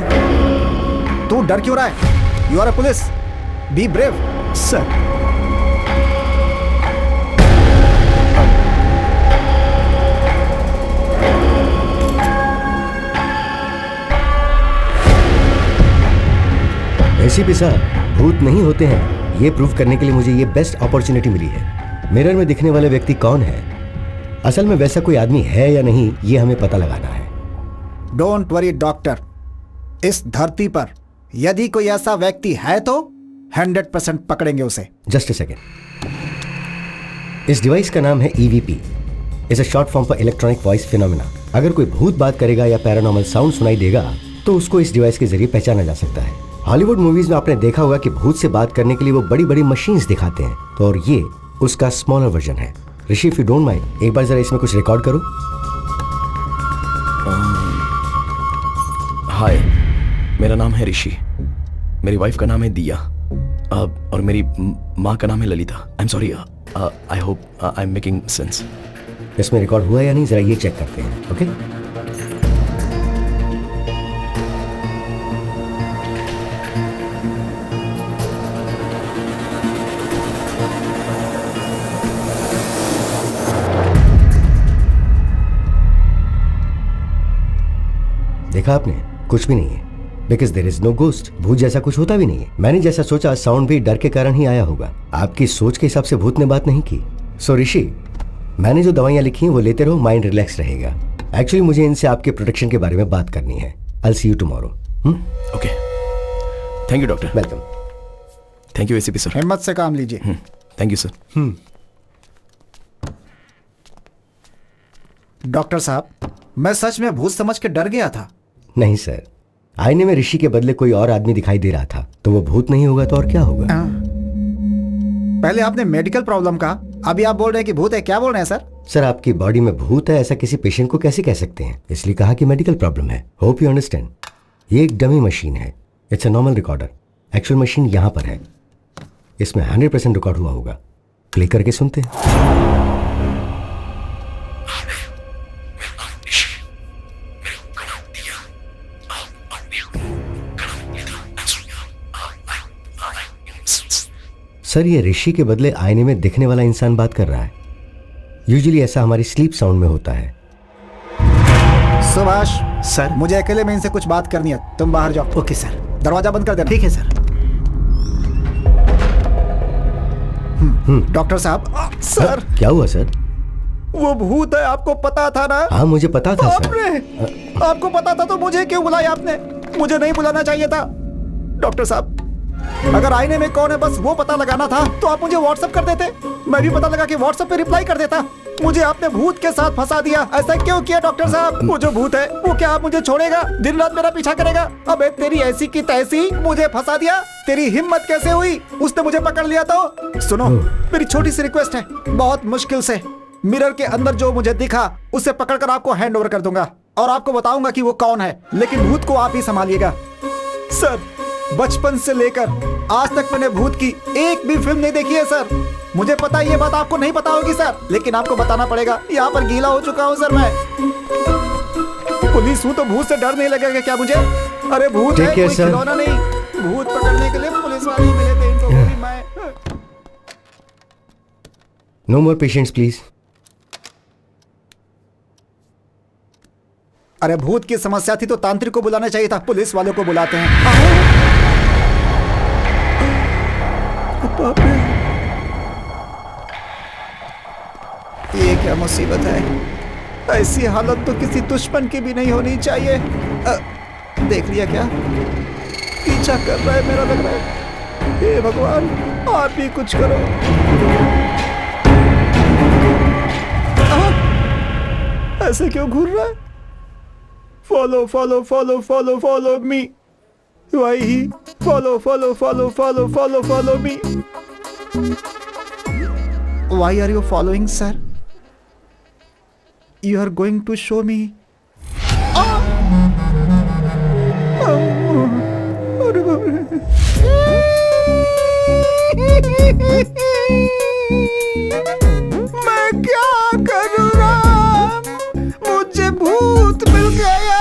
तू डर क्यों रहा है? You are a police, be brave. Sir ACP साहब, भूत नहीं होते हैं, ये प्रूव करने के लिए मुझे ये बेस्ट अपॉर्चुनिटी मिली है। मिरर में दिखने वाले व्यक्ति कौन है, असल में वैसा कोई आदमी है या नहीं, ये हमें पता लगाना है। डोंट वरी डॉक्टर, इस धरती पर यदि कोई ऐसा व्यक्ति है तो 100% पकड़ेंगे उसे। Just a second. इस डिवाइस का नाम है EVP, is a short form for electronic voice phenomena. अगर कोई भूत बात करेगा या पैरानॉर्मल साउंड सुनाई देगा तो उसको इस डिवाइस के जरिए पहचाना जा सकता है। हॉलीवुड मूवीज में आपने देखा होगा कि भूत से बात करने के लिए वो बड़ी बड़ी मशीन्स दिखाते हैं, तो और ये उसका स्मॉलर वर्जन है। ऋषि, इफ यू डोंट माइंड, एक बार जरा इसमें कुछ रिकॉर्ड करो। हाय, मेरा नाम है ऋषि, मेरी वाइफ का नाम है दिया, और मेरी माँ का नाम है Lalita. I am sorry, I hope I am making sense. इसमें रिकॉर्ड हुआ या नहीं जरा ये चेक करते हैं। ओके? देखा आपने, कुछ भी नहीं है, because there is no ghost. भूत जैसा कुछ होता भी नहीं है। मैंने जैसा सोचा साउंड भी डर के कारण ही आया होगा। आपकी सोच के हिसाब से भूत ने बात नहीं की। सो ऋषि, मैंने जो दवाइयां लिखी हैं वो लेते रहो, माइंड रिलैक्स रहेगा। एक्चुअली मुझे इनसे आपके प्रोटेक्शन के बारे में बात करनी है। I will see you tomorrow. Okay, thank you doctor. Welcome. Thank you ACP sir. हिम्मत से काम लीजिए। Thank you sir. डॉक्टर साहब, मैं सच में भूत समझ के डर गया था। नहीं सर, आईने में ऋषि के बदले कोई और आदमी दिखाई दे रहा था, तो वो भूत नहीं होगा तो और क्या होगा? पहले आपने मेडिकल प्रॉब्लम कहा, अभी आप बोल रहे हैं कि भूत है। क्या बोल रहे हैं सर? सर, आपकी बॉडी में भूत है ऐसा किसी पेशेंट को कैसे कह सकते हैं? इसलिए कहा कि मेडिकल प्रॉब्लम है। Hope you understand. ये एक डमी मशीन है, it's a normal recorder. Actual machine यहाँ पर है, इसमें 100% रिकॉर्ड हुआ होगा। प्ले करके सुनते हैं। सर, ये ऋषि के बदले आईने में दिखने वाला इंसान बात कर रहा है। यूजुअली ऐसा हमारी स्लीप साउंड में होता है। सुभाष सर, मुझे अकेले में इनसे कुछ बात करनी है, तुम बाहर जाओ। Okay sir. दरवाजा बंद कर देना। ठीक है सर। डॉक्टर साहब। सर, क्या हुआ सर? वो भूत है, आपको पता था ना? हाँ, मुझे पता था सर। आपने आपको पता था तो मुझे क्यों बुलाया आपने? मुझे नहीं बुलाना चाहिए था। डॉक्टर साहब, अगर आईने में कौन है बस वो पता लगाना था तो आप मुझे व्हाट्सएप कर देते, मैं भी पता लगा के व्हाट्सएप पे रिप्लाई कर देता। मुझे आपने भूत के साथ फंसा दिया। ऐसा क्यों किया डॉक्टर साहब? वो जो भूत है वो क्या आप मुझे छोड़ेगा? दिन रात मेरा पीछा करेगा? अबे तेरी ऐसी की तैसी, मुझे फंसा दिया। तेरी हिम्मत कैसे हुई? उसने मुझे पकड़ लिया तो। सुनो, मेरी छोटी सी रिक्वेस्ट है, बहुत मुश्किल से मिरर के अंदर जो मुझे दिखा उसे पकड़कर आपको हैंड ओवर कर दूंगा और आपको बताऊंगा कि वो कौन है, लेकिन भूत को आप ही संभालिएगा। सर, बचपन से लेकर आज तक मैंने भूत की एक भी फिल्म नहीं देखी है सर। मुझे पता है ये बात आपको नहीं पता होगी सर, लेकिन आपको बताना पड़ेगा। यहाँ पर गीला हो चुका हूँ सर मैं। पुलिस हूँ तो भूत से डर नहीं लगेगा क्या मुझे? अरे भूत है, कोई खिलौना नहीं। भूत पकड़ने के लिए पुलिस वाले ही मिले थे, इनको भी मैं। No more patients please. अरे भूत की समस्या थी तो तांत्रिक को बुलाना चाहिए था, पुलिस वालों को बुलाते हैं। ये क्या मुसीबत है? ऐसी हालत तो किसी दुश्मन की भी नहीं होनी चाहिए। देख लिया क्या? पीछा कर रहा है मेरा, लग रहा है। हे भगवान, आप ही कुछ करो। ऐसे क्यों घूर रहा है? Follow follow follow follow follow me. Why he follow follow follow follow follow follow me. Why are you following sir? You are going to show me. मैं क्या करूँ राम? मुझे भूत मिल गया,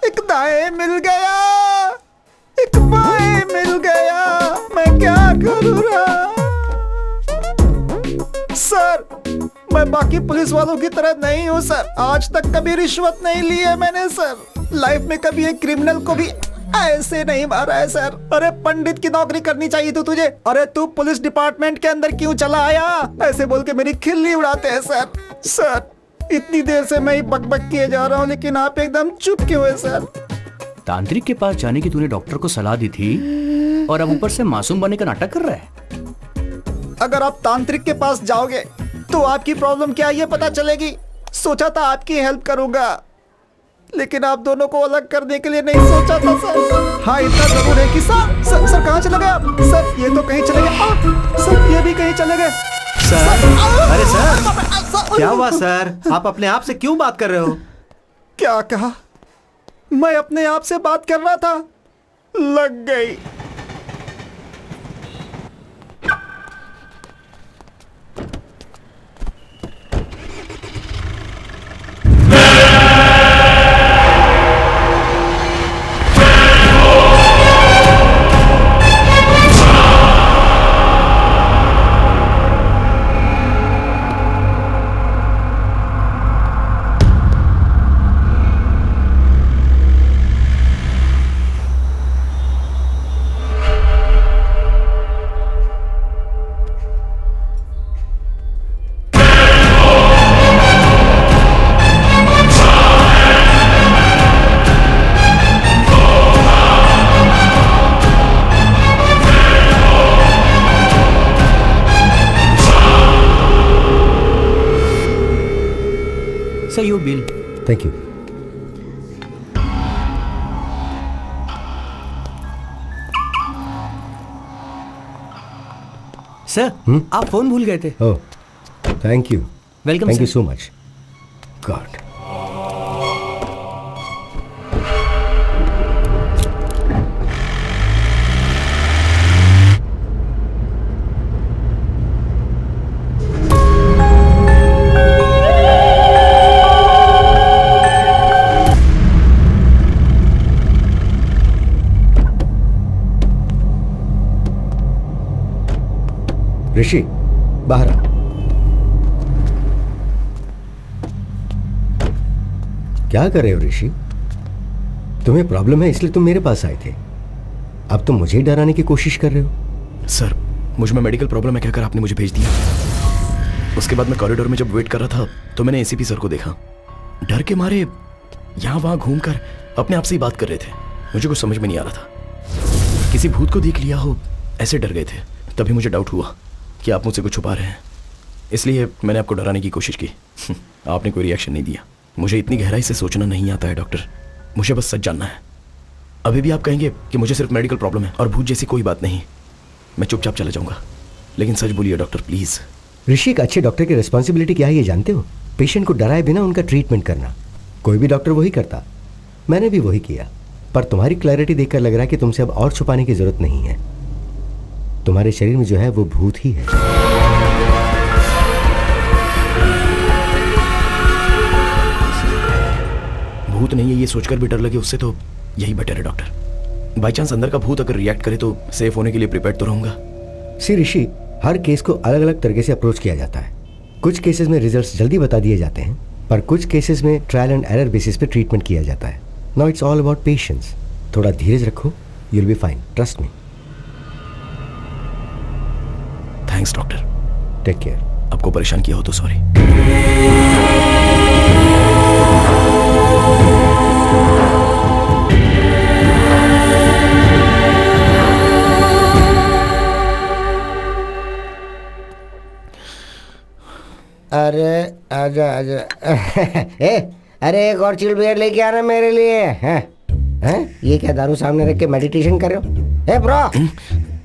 एक दाएं मिल गया, एक बाएं मिल गया, मैं क्या करूँ राम? सर, मैं बाकी पुलिस वालों की तरह नहीं हूँ सर। आज तक कभी रिश्वत नहीं ली है मैंने सर। लाइफ में कभी एक क्रिमिनल को भी ऐसे नहीं मारा है सर। अरे पंडित की नौकरी करनी चाहिए थी तुझे। अरे तू पुलिस डिपार्टमेंट के अंदर क्यों चला आया? ऐसे बोल के मेरी खिल्ली उड़ाते हैं सर। सर इतनी देर से मैं ही बकबक किए जा रहा हूँ, लेकिन आप एकदम चुप क्यों है सर? तांत्रिक के पास जाने की तूने डॉक्टर को सलाह दी थी और अब ऊपर से मासूम बनने का नाटक कर रहा है। अगर आप तांत्रिक के पास जाओगे तो आपकी प्रॉब्लम क्या है ये पता चलेगी। सोचा था आपकी हेल्प करूंगा, लेकिन आप दोनों को अलग करने के लिए नहीं सोचा था सर। हाँ इतना जरूर है कि सर कहाँ चले गए आप? सर ये तो कहीं चले गए। सर ये भी कहीं चले गए। सर, अरे सर, क्या हुआ सर? आप अपने आप से क्यों बात कर रहे हो? क्या कहा? मैं अपने आप से बात कर रहा था, लग गई। Sir, your bill. Thank you. Sir, आप फोन भूल गए थे। Oh, thank you. Welcome, Thank sir. you so much. God. ऋषि बाहर आ। क्या कर रहे हो ऋषि? तुम्हें प्रॉब्लम है इसलिए तुम मेरे पास आए थे। अब तुम मुझे डराने की कोशिश कर रहे हो। सर, मुझ में मेडिकल प्रॉब्लम है कहकर आपने मुझे भेज दिया। उसके बाद मैं कॉरिडोर में जब वेट कर रहा था तो मैंने एसीपी सर को देखा। डर के मारे यहाँ वहां घूमकर अपने आप से ही बात कर रहे थे। मुझे कुछ समझ में नहीं आ रहा था। किसी भूत को देख लिया हो ऐसे डर गए थे। तभी मुझे डाउट हुआ कि आप मुझसे कुछ छुपा रहे हैं, इसलिए मैंने आपको डराने की कोशिश की। आपने कोई रिएक्शन नहीं दिया। मुझे इतनी गहराई से सोचना नहीं आता है डॉक्टर, मुझे बस सच जानना है। अभी भी आप कहेंगे कि मुझे सिर्फ मेडिकल प्रॉब्लम है और भूत जैसी कोई बात नहीं, मैं चुपचाप चला जाऊंगा। लेकिन सच बोलिए डॉक्टर प्लीज। ऋषि, एक अच्छे डॉक्टर की रिस्पॉन्सिबिलिटी क्या है ये जानते हो? पेशेंट को डराए बिना उनका ट्रीटमेंट करना। कोई भी डॉक्टर वही करता, मैंने भी वही किया। पर तुम्हारी क्लैरिटी देखकर लग रहा है कि तुमसे अब और छुपाने की जरूरत नहीं है। तुम्हारे शरीर में जो है वो भूत ही है। भूत नहीं है ये सोचकर भी डर लगे उससे तो यही बेटर है डॉक्टर। बाई चांस अंदर का भूत अगर रिएक्ट करे तो सेफ होने के लिए प्रिपेयर तो रहूंगा। सी ऋषि, हर केस को अलग अलग तरीके से अप्रोच किया जाता है। कुछ केसेस में रिजल्ट्स जल्दी बता दिए जाते हैं, पर कुछ केसेस में ट्रायल एंड एरर बेसिस पे ट्रीटमेंट किया जाता है। Now it's all about patience. थोड़ा धीरज रखो, you will be fine, trust me. Thanks doctor. Take care. आपको परेशान किया हो तो सॉरी। अरे आजा आजा ए, अरे एक और चिल बियर लेके आना मेरे लिए। हैं ये क्या दारू सामने रख के मेडिटेशन कर रहे हो? ए bro,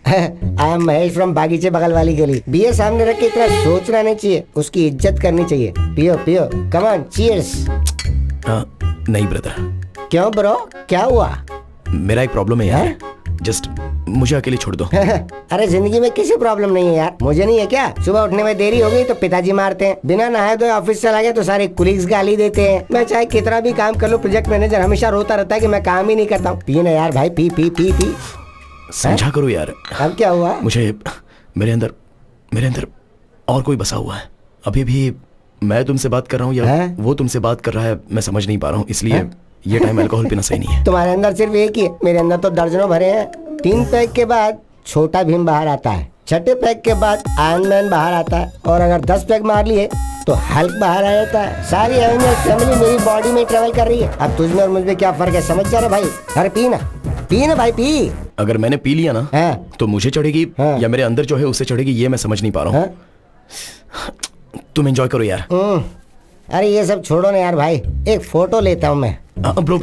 I am Mahesh from बागीचे बगल वाली गली। बियर सामने रख के इतना सोचना नहीं चाहिए, उसकी इज्जत करनी चाहिए। पियो पियो, कम ऑन, चीयर्स। नहीं ब्रदर। क्यों ब्रो, क्या हुआ? मेरा एक प्रॉब्लम है यार, जस्ट मुझे अकेले छोड़ दो। अरे जिंदगी में किसी प्रॉब्लम नहीं है यार, मुझे नहीं है क्या? सुबह उठने में देरी हो गई तो पिताजी मारते हैं, बिना नहाए धोए ऑफिस चला गया तो सारे कुलीग्स गाली देते हैं। मैं चाहे कितना भी काम कर लूं, प्रोजेक्ट मैनेजर हमेशा रोता रहता है कि मैं काम ही नहीं करता हूँ। पी ना यार भाई, पी पी पी पी। समझा करो यार। अब क्या हुआ? मुझे मेरे अंदर और कोई बसा हुआ है। अभी भी मैं तुमसे बात कर रहा हूँ या वो तुमसे बात कर रहा है, मैं समझ नहीं पा रहा हूँ, इसलिए ये टाइम अल्कोहल पीना सही नहीं है। तुम्हारे अंदर सिर्फ एक ही है, मेरे अंदर तो दर्जनों भरे हैं। 3 पैक के बाद छोटा भीम बाहर आता है, 6ठे पैक के बाद आयरन मैन बाहर आता है, और अगर 10 पैक मार लिए तो हल्क बाहर आ जाता है। सारी एवेंजर्स फैमिली मेरी बॉडी में ट्रेवल कर रही है। अब तुझमें और मुझमें क्या फर्क है, समझ जा रहा भाई? अरे पी ना भाई, पी। अगर मैंने पी लिया ना तो मुझे चढ़ेगी या मेरे अंदर जो है उससे चढ़ेगी, ये मैं समझ नहीं पा रहा हूँ। तुम एंजॉय करो यार। अरे ये सब छोड़ो ना यार भाई, एक फोटो लेता हूँ मैं। ब्रो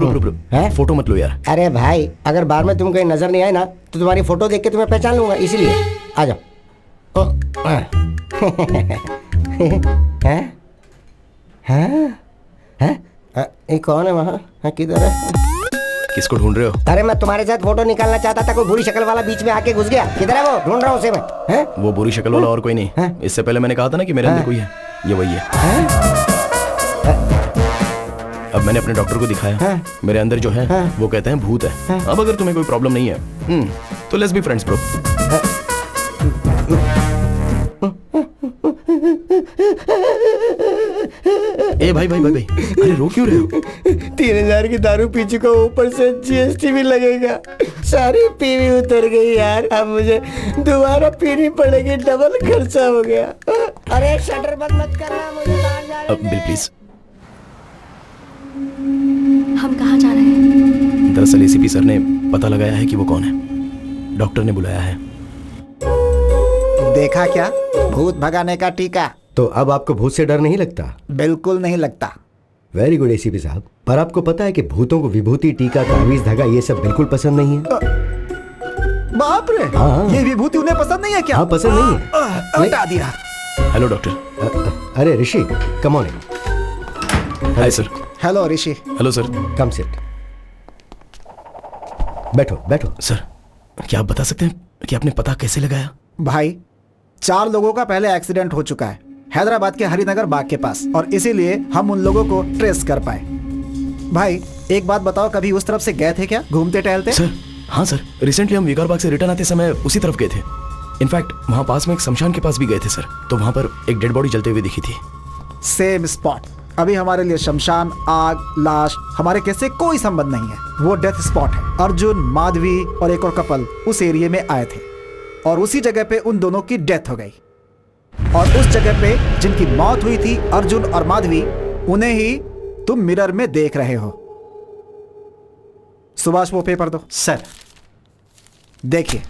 फोटो मत लो यार। अरे भाई, अगर बार में तुम कहीं नजर नहीं आए ना तो तुम्हारी फोटो देख के तुम्हें पहचान लूंगा, इसीलिए आ जाओ। ये कौन है वहाँ? किधर है? किसको ढूंढ रहे हो? अरे मैं तुम्हारे साथ फोटो निकालना चाहता था, कोई बुरी शक्ल वाला बीच में आके घुस गया। किधर है वो? ढूंढ रहा हूँ उसे मैं। वो बुरी शक्ल वाला और कोई नहीं। इससे पहले मैंने कहा था ना कि मेरे अंदर कोई है, ये वही है। अब मैंने अपने डॉक्टर को दिखाया, मेरे अंदर जो है वो कहते हैं भूत है। अब अगर तुम्हें कोई प्रॉब्लम नहीं है तो लेट्स बी फ्रेंड्स ब्रो। ए भाई, अरे रो क्यों रहे हो? 3000 की दारू पी चुका, ऊपर से जीएसटी भी लगेगा। सारी पीवी उतर गई यार, अब मुझे दोबारा पीनी पड़ेगी, डबल खर्चा हो गया। अरे शटर बंद मत करना, मुझे बाहर जाने दे। Bill please. हम कहाँ जा रहे हैं? दरअसल एसीपी सर ने पता लगाया है कि वो कौन है, डॉक्टर ने बुलाया है। देखा क्या, भूत भगाने का टीका। तो अब आपको भूत से डर नहीं लगता? बिल्कुल नहीं लगता। वेरी गुड एसीपी साहब। पर आपको पता है कि भूतों को विभूति, टीका, तावीज, धागा ये सब बिल्कुल पसंद नहीं है। बाप रे, ये विभूति उन्हें पसंद नहीं है क्या? हाँ, पसंद नहीं है। हटा दिया। Hello doctor. अरे Rishi, come on. Hi sir. Hello Rishi. Hello sir. Come sit. बैठो। सर, क्या आप बता सकते हैं कि आपने पता कैसे लगाया? भाई, 4 लोगों का पहले एक्सीडेंट हो चुका है हैदराबाद के हरिनगर बाग के पास, और इसीलिए हम उन लोगों को ट्रेस कर पाए। भाई एक बात बताओ, कभी उस तरफ से गए थे क्या, घूमते टहलते? सर हाँ सर, रिसेंटली हम विकार बाग से रिटर्न आते समय उसी तरफ गए थे। इनफैक्ट वहाँ पास में एक शमशान के पास भी गए थे सर, तो वहाँ पर एक डेड बॉडी जलते हुए दिखी थी। Same spot. अभी हमारे लिए शमशान, आग, लाश हमारे केस से कोई संबंध नहीं है, वो डेथ स्पॉट है। अर्जुन, माधवी और एक और कपल उस एरिया में आए थे और उसी जगह पे उन दोनों की डेथ हो गई। और उस जगह पे जिनकी मौत हुई थी, अर्जुन और माधवी, उन्हें ही तुम मिरर में देख रहे हो। सुभाष वो पेपर दो। सर देखिए,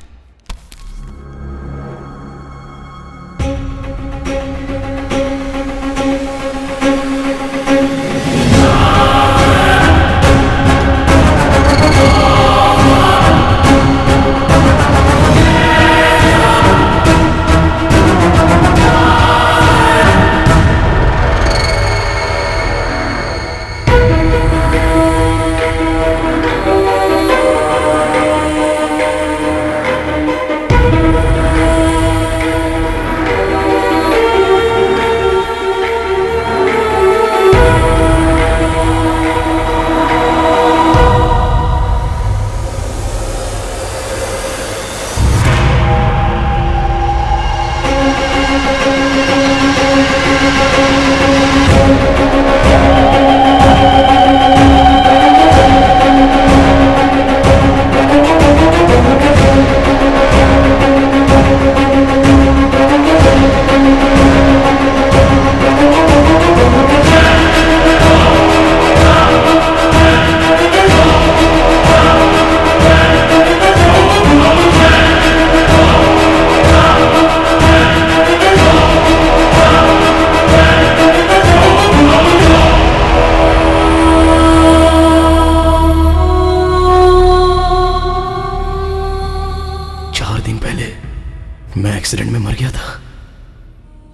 पहले मैं एक्सीडेंट में मर गया था,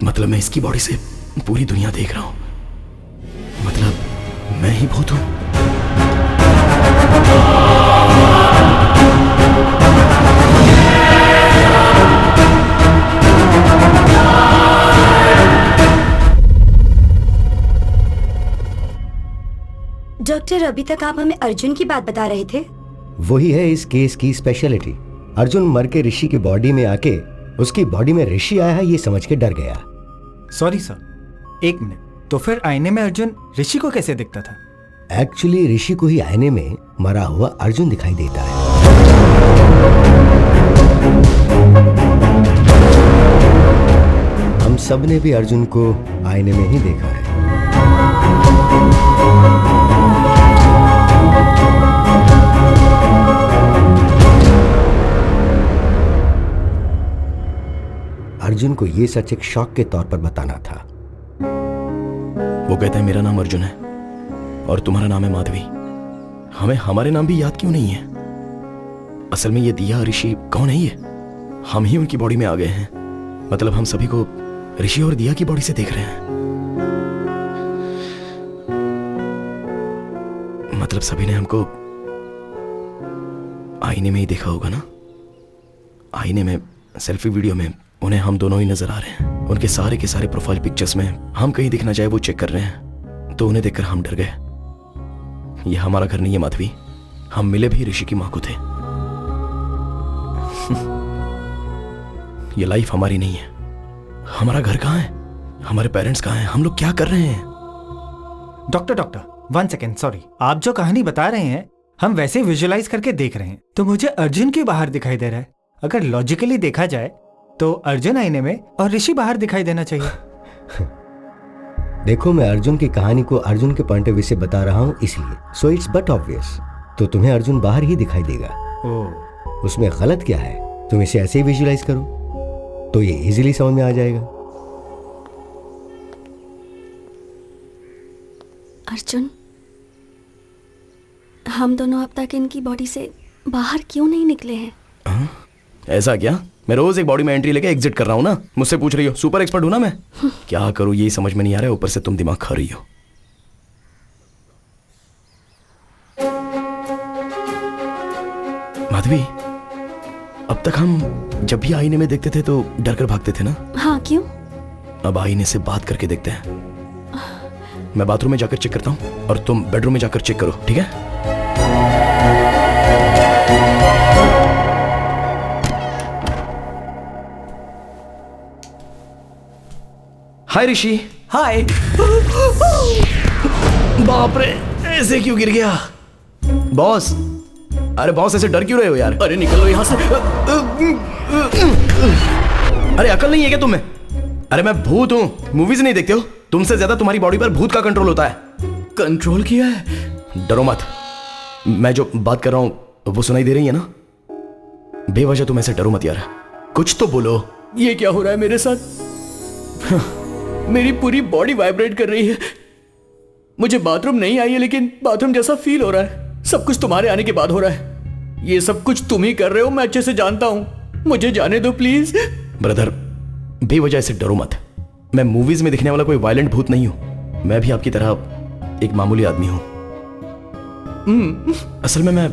मतलब मैं इसकी बॉडी से पूरी दुनिया देख रहा हूं, मतलब मैं ही भूत हूं। डॉक्टर, अभी तक आप हमें अर्जुन की बात बता रहे थे। वही है इस केस की स्पेशलिटी। अर्जुन मर के ऋषि की बॉडी में आके उसकी बॉडी में ऋषि आया है ये समझ के डर गया। सॉरी सर, 1 मिनट, तो फिर आईने में अर्जुन ऋषि को कैसे दिखता था? एक्चुअली ऋषि को ही आईने में मरा हुआ अर्जुन दिखाई देता है। हम सब ने भी अर्जुन को आईने में ही देखा है। अर्जुन को ये सच एक शॉक के तौर पर बताना था। वो कहता है मेरा नाम अर्जुन है और तुम्हारा नाम है माधवी। हमें हमारे नाम भी याद क्यों नहीं है? असल में ये दिया ऋषि कौन है? ये हम ही उनकी बॉडी में आ गए हैं, मतलब हम सभी को ऋषि और दिया की बॉडी से देख रहे हैं। मतलब सभी ने हमको आईने में ही देखा होगा ना। आईने में, सेल्फी वीडियो में उन्हें हम दोनों ही नजर आ रहे हैं। उनके सारे के सारे प्रोफाइल पिक्चर्स में हम कहीं दिखना चाहे वो चेक कर रहे हैं, तो उन्हें देखकर हम डर गए। ये हमारा घर नहीं है माधवी, हम मिले भी ऋषि की मां को थे। ये लाइफ हमारी नहीं है। हमारा घर कहां है? हमारे पेरेंट्स कहां हैं? हम लोग क्या कर रहे हैं? डॉक्टर 1 सेकेंड, सॉरी, आप जो कहानी बता रहे हैं हम वैसे विजुअलाइज करके देख रहे हैं, तो मुझे अर्जुन क्यों बाहर दिखाई दे रहा है? अगर लॉजिकली देखा जाए तो अर्जुन आईने में और ऋषि बाहर दिखाई देना चाहिए। देखो, मैं अर्जुन की कहानी को अर्जुन के पॉइंट ऑफ व्यू से बता रहा हूं इसलिए, सो इट्स बट ऑब्वियस। तो तुम्हें अर्जुन बाहर ही दिखाई देगा। उसमें गलत क्या है? तुम इसे ऐसे ही विजुअलाइज करो तो ये इजीली समझ में आ जाएगा। अर्जुन, हम दोनों अब तक इनकी बॉडी से बाहर क्यों नहीं निकले हैं? ऐसा क्या? मैं रोज एक बॉडी में एंट्री लेके एग्जिट कर रहा हूं ना। मुझसे पूछ रही हो? सुपर एक्सपर्ट हूं ना मैं। क्या करूं यही समझ में नहीं आ रहा है, ऊपर से तुम दिमाग खा रही हो। माधवी, अब तक हम जब भी आईने में देखते थे तो डर कर भागते थे ना। हाँ, क्यों? अब आईने से बात करके देखते हैं। मैं बाथरूम में जाकर चेक करता हूं और तुम बेडरूम में जाकर चेक करो, ठीक है? हाय ऋषि। हाय। बाप रे, ऐसे क्यों गिर गया? बॉस, अरे बॉस ऐसे डर क्यों रहे हो यार? अरे निकलो यहाँ से। अरे अकल नहीं है क्या तुम्हें? अरे मैं भूत हूँ, मूवीज नहीं देखते हो? तुमसे ज्यादा तुम्हारी बॉडी पर भूत का कंट्रोल होता है। कंट्रोल किया है? डरो मत, मैं जो बात कर रहा हूँ वो सुनाई दे रही है ना? बेवजह तुम ऐसे डरो मत यार, कुछ तो बोलो। ये क्या हो रहा है मेरे साथ? मेरी पूरी बॉडी वाइब्रेट कर रही है। मुझे बाथरूम नहीं आई है लेकिन बाथरूम जैसा फील हो रहा है। सब कुछ तुम्हारे आने के बाद हो रहा है। ये सब कुछ तुम ही कर रहे हो, मैं अच्छे से जानता हूं। मुझे जाने दो प्लीज। ब्रदर, बेवजह ऐसे डरो मत। मैं मूवीज में दिखने वाला कोई वायलेंट भूत नहीं हूं। मैं भी आपकी तरह एक मामूली आदमी हूं। असल में मैं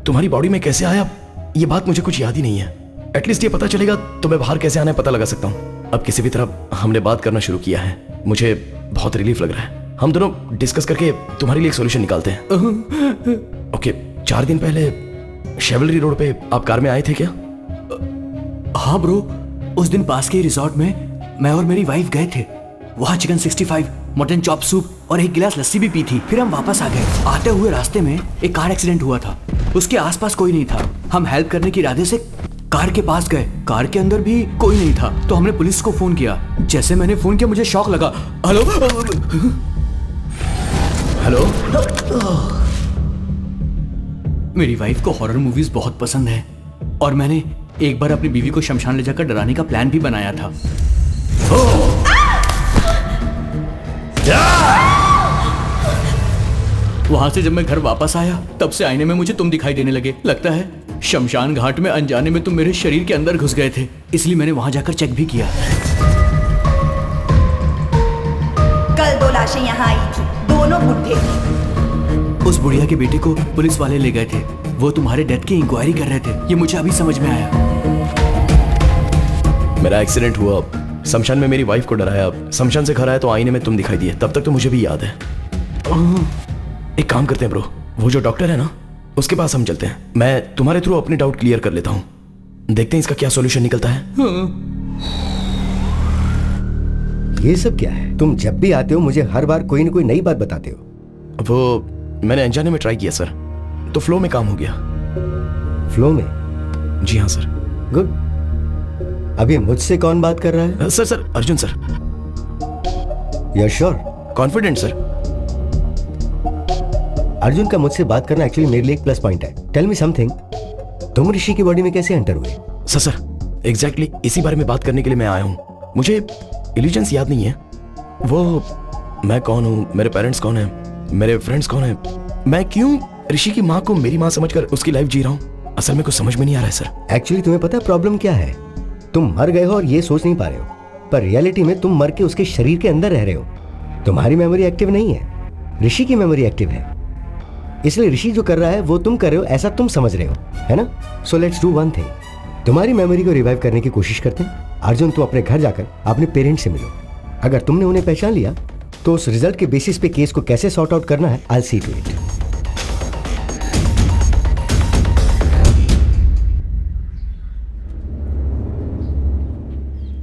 तुम्हारी बॉडी में कैसे आया ये बात मुझे कुछ याद ही नहीं है। एटलीस्ट ये पता चलेगा तो मैं बाहर कैसे आना है पता लगा सकता हूं। अब किसी भी तरह हमने बात करना शुरू किया है, मुझे बहुत रिलीफ लग रहा है। हम दोनों डिस्कस करके तुम्हारे लिए एक सॉल्यूशन निकालते हैं। ओके, 4 दिन पहले शेवलरी रोड पे आप कार में आए थे क्या? हाँ ब्रो, उस दिन पास के रिजॉर्ट में मैं और मेरी वाइफ गए थे। वहाँ चिकन 65, मटन चॉप सूप और 1 गिलास लस्सी भी पी थी। फिर हम वापस आ गए। आते हुए रास्ते में एक कार एक्सीडेंट हुआ था। उसके आसपास कोई नहीं था। हम हेल्प करने के इरादे से कार के पास गए। कार के अंदर भी कोई नहीं था, तो हमने पुलिस को फोन किया। जैसे मैंने फोन किया मुझे शॉक लगा। Hello hello. मेरी वाइफ को हॉरर मूवीज बहुत पसंद है और मैंने एक बार अपनी बीवी को शमशान ले जाकर डराने का प्लान भी बनाया था। वहां से जब मैं घर वापस आया तब से आईने में मुझे तुम दिखाई देने लगे। लगता है शमशान घाट में अनजाने में तुम मेरे शरीर के अंदर घुस गए थे, इसलिए मैंने वहां जाकर चेक भी किया। कल 2 लाशें यहाँ आई थी, दोनों बुढ़े थे। उस बुढ़िया के बेटे को पुलिस वाले ले गए थे, वो तुम्हारे डेथ की इंक्वायरी कर रहे थे, ये मुझे अभी समझ में आया। मेरा एक्सीडेंट हुआ, शमशान में मेरी वाइफ को डराया, शमशान से घर आया तो आईने में तुम दिखाई दिए। तब तक तो मुझे भी याद है। एक काम करते हैं ब्रो, वो जो डॉक्टर है ना उसके पास हम चलते हैं। मैं तुम्हारे थ्रू अपने डाउट क्लियर कर लेता हूँ, देखते हैं इसका क्या सॉल्यूशन निकलता है। ये सब क्या है? तुम जब भी आते हो मुझे हर बार कोई ना कोई नई बात बताते हो। वो मैंने अनजाने में ट्राई किया सर, तो फ्लो में काम हो गया। फ्लो में? जी हाँ सर। गुड। अभी मुझसे कौन बात कर रहा है? Sir Arjun sir. You are sure? Confident sir. Arjun का मुझसे बात करना एक्चुअली मेरे लिए एक प्लस पॉइंट है। टेल मी समथिंग, तुम ऋषि की बॉडी में कैसे एंटर हुए? सर एग्जैक्टली इसी बारे में बात करने के लिए मैं आया हूँ। मुझे इल्यूजन्स याद नहीं है, वो मैं कौन हूँ, मेरे पेरेंट्स कौन है, मेरे फ्रेंड्स कौन है, मैं क्यों ऋषि की माँ को मेरी माँ समझकर उसकी लाइफ जी रहा हूँ, असल में कुछ समझ में नहीं आ रहा है सर। एक्चुअली तुम्हें पता है प्रॉब्लम क्या है? तुम मर गए हो और ये सोच नहीं पा रहे हो, पर रियलिटी में तुम मर के उसके शरीर के अंदर रह रहे हो। तुम्हारी मेमोरी एक्टिव नहीं है, ऋषि की मेमोरी एक्टिव है। इसलिए ऋषि जो कर रहा है वो तुम कर रहे हो ऐसा तुम समझ रहे हो, है ना? So let's do one thing, तुम्हारी मेमोरी को रिवाइव करने की कोशिश करते हैं। अर्जुन तुम अपने घर जाकर अपने पेरेंट्स से मिलो। अगर तुमने उन्हें पहचान लिया तो उस रिजल्ट के बेसिस पे केस को कैसे सॉर्ट आउट करना है, आई सी टू इट।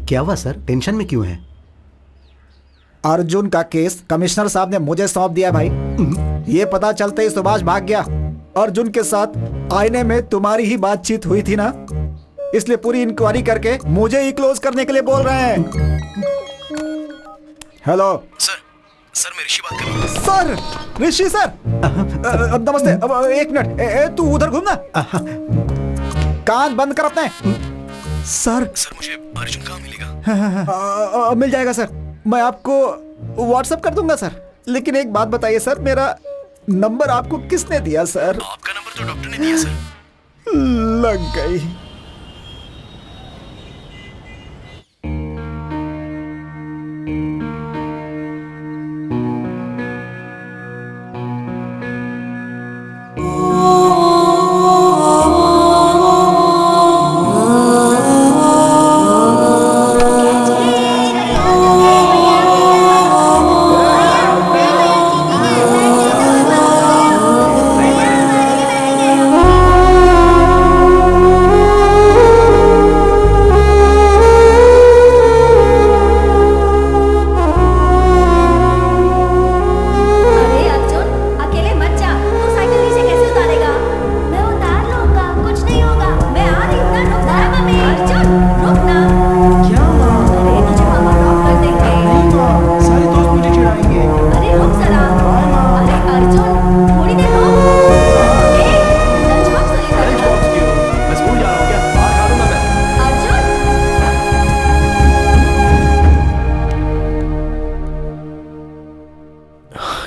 क्या हुआ सर, टेंशन में क्यों है? अर्जुन का केस कमिश्नर साहब ने मुझे सौंप दिया भाई। ये पता चलते ही सुभाष भाग गया। अर्जुन के साथ आईने में तुम्हारी ही बातचीत हुई थी ना, इसलिए पूरी इंक्वायरी करके मुझे ही क्लोज करने के लिए बोल रहे हैं। हेलो सर मैं ऋषि बात कर रहा हूँ। सर, ऋषि सर, नमस्ते। अब एक मिनट, तू उधर घूमना, कान बंद कर अपने। सर मुझे अर्जुन कहाँ मिलेगा? मिल जाएगा सर, मैं आपको व्हाट्सएप कर दूंगा सर। लेकिन एक बात बताइए सर, मेरा नंबर आपको किसने दिया सर? आपका नंबर तो डॉक्टर ने दिया सर। लग गई।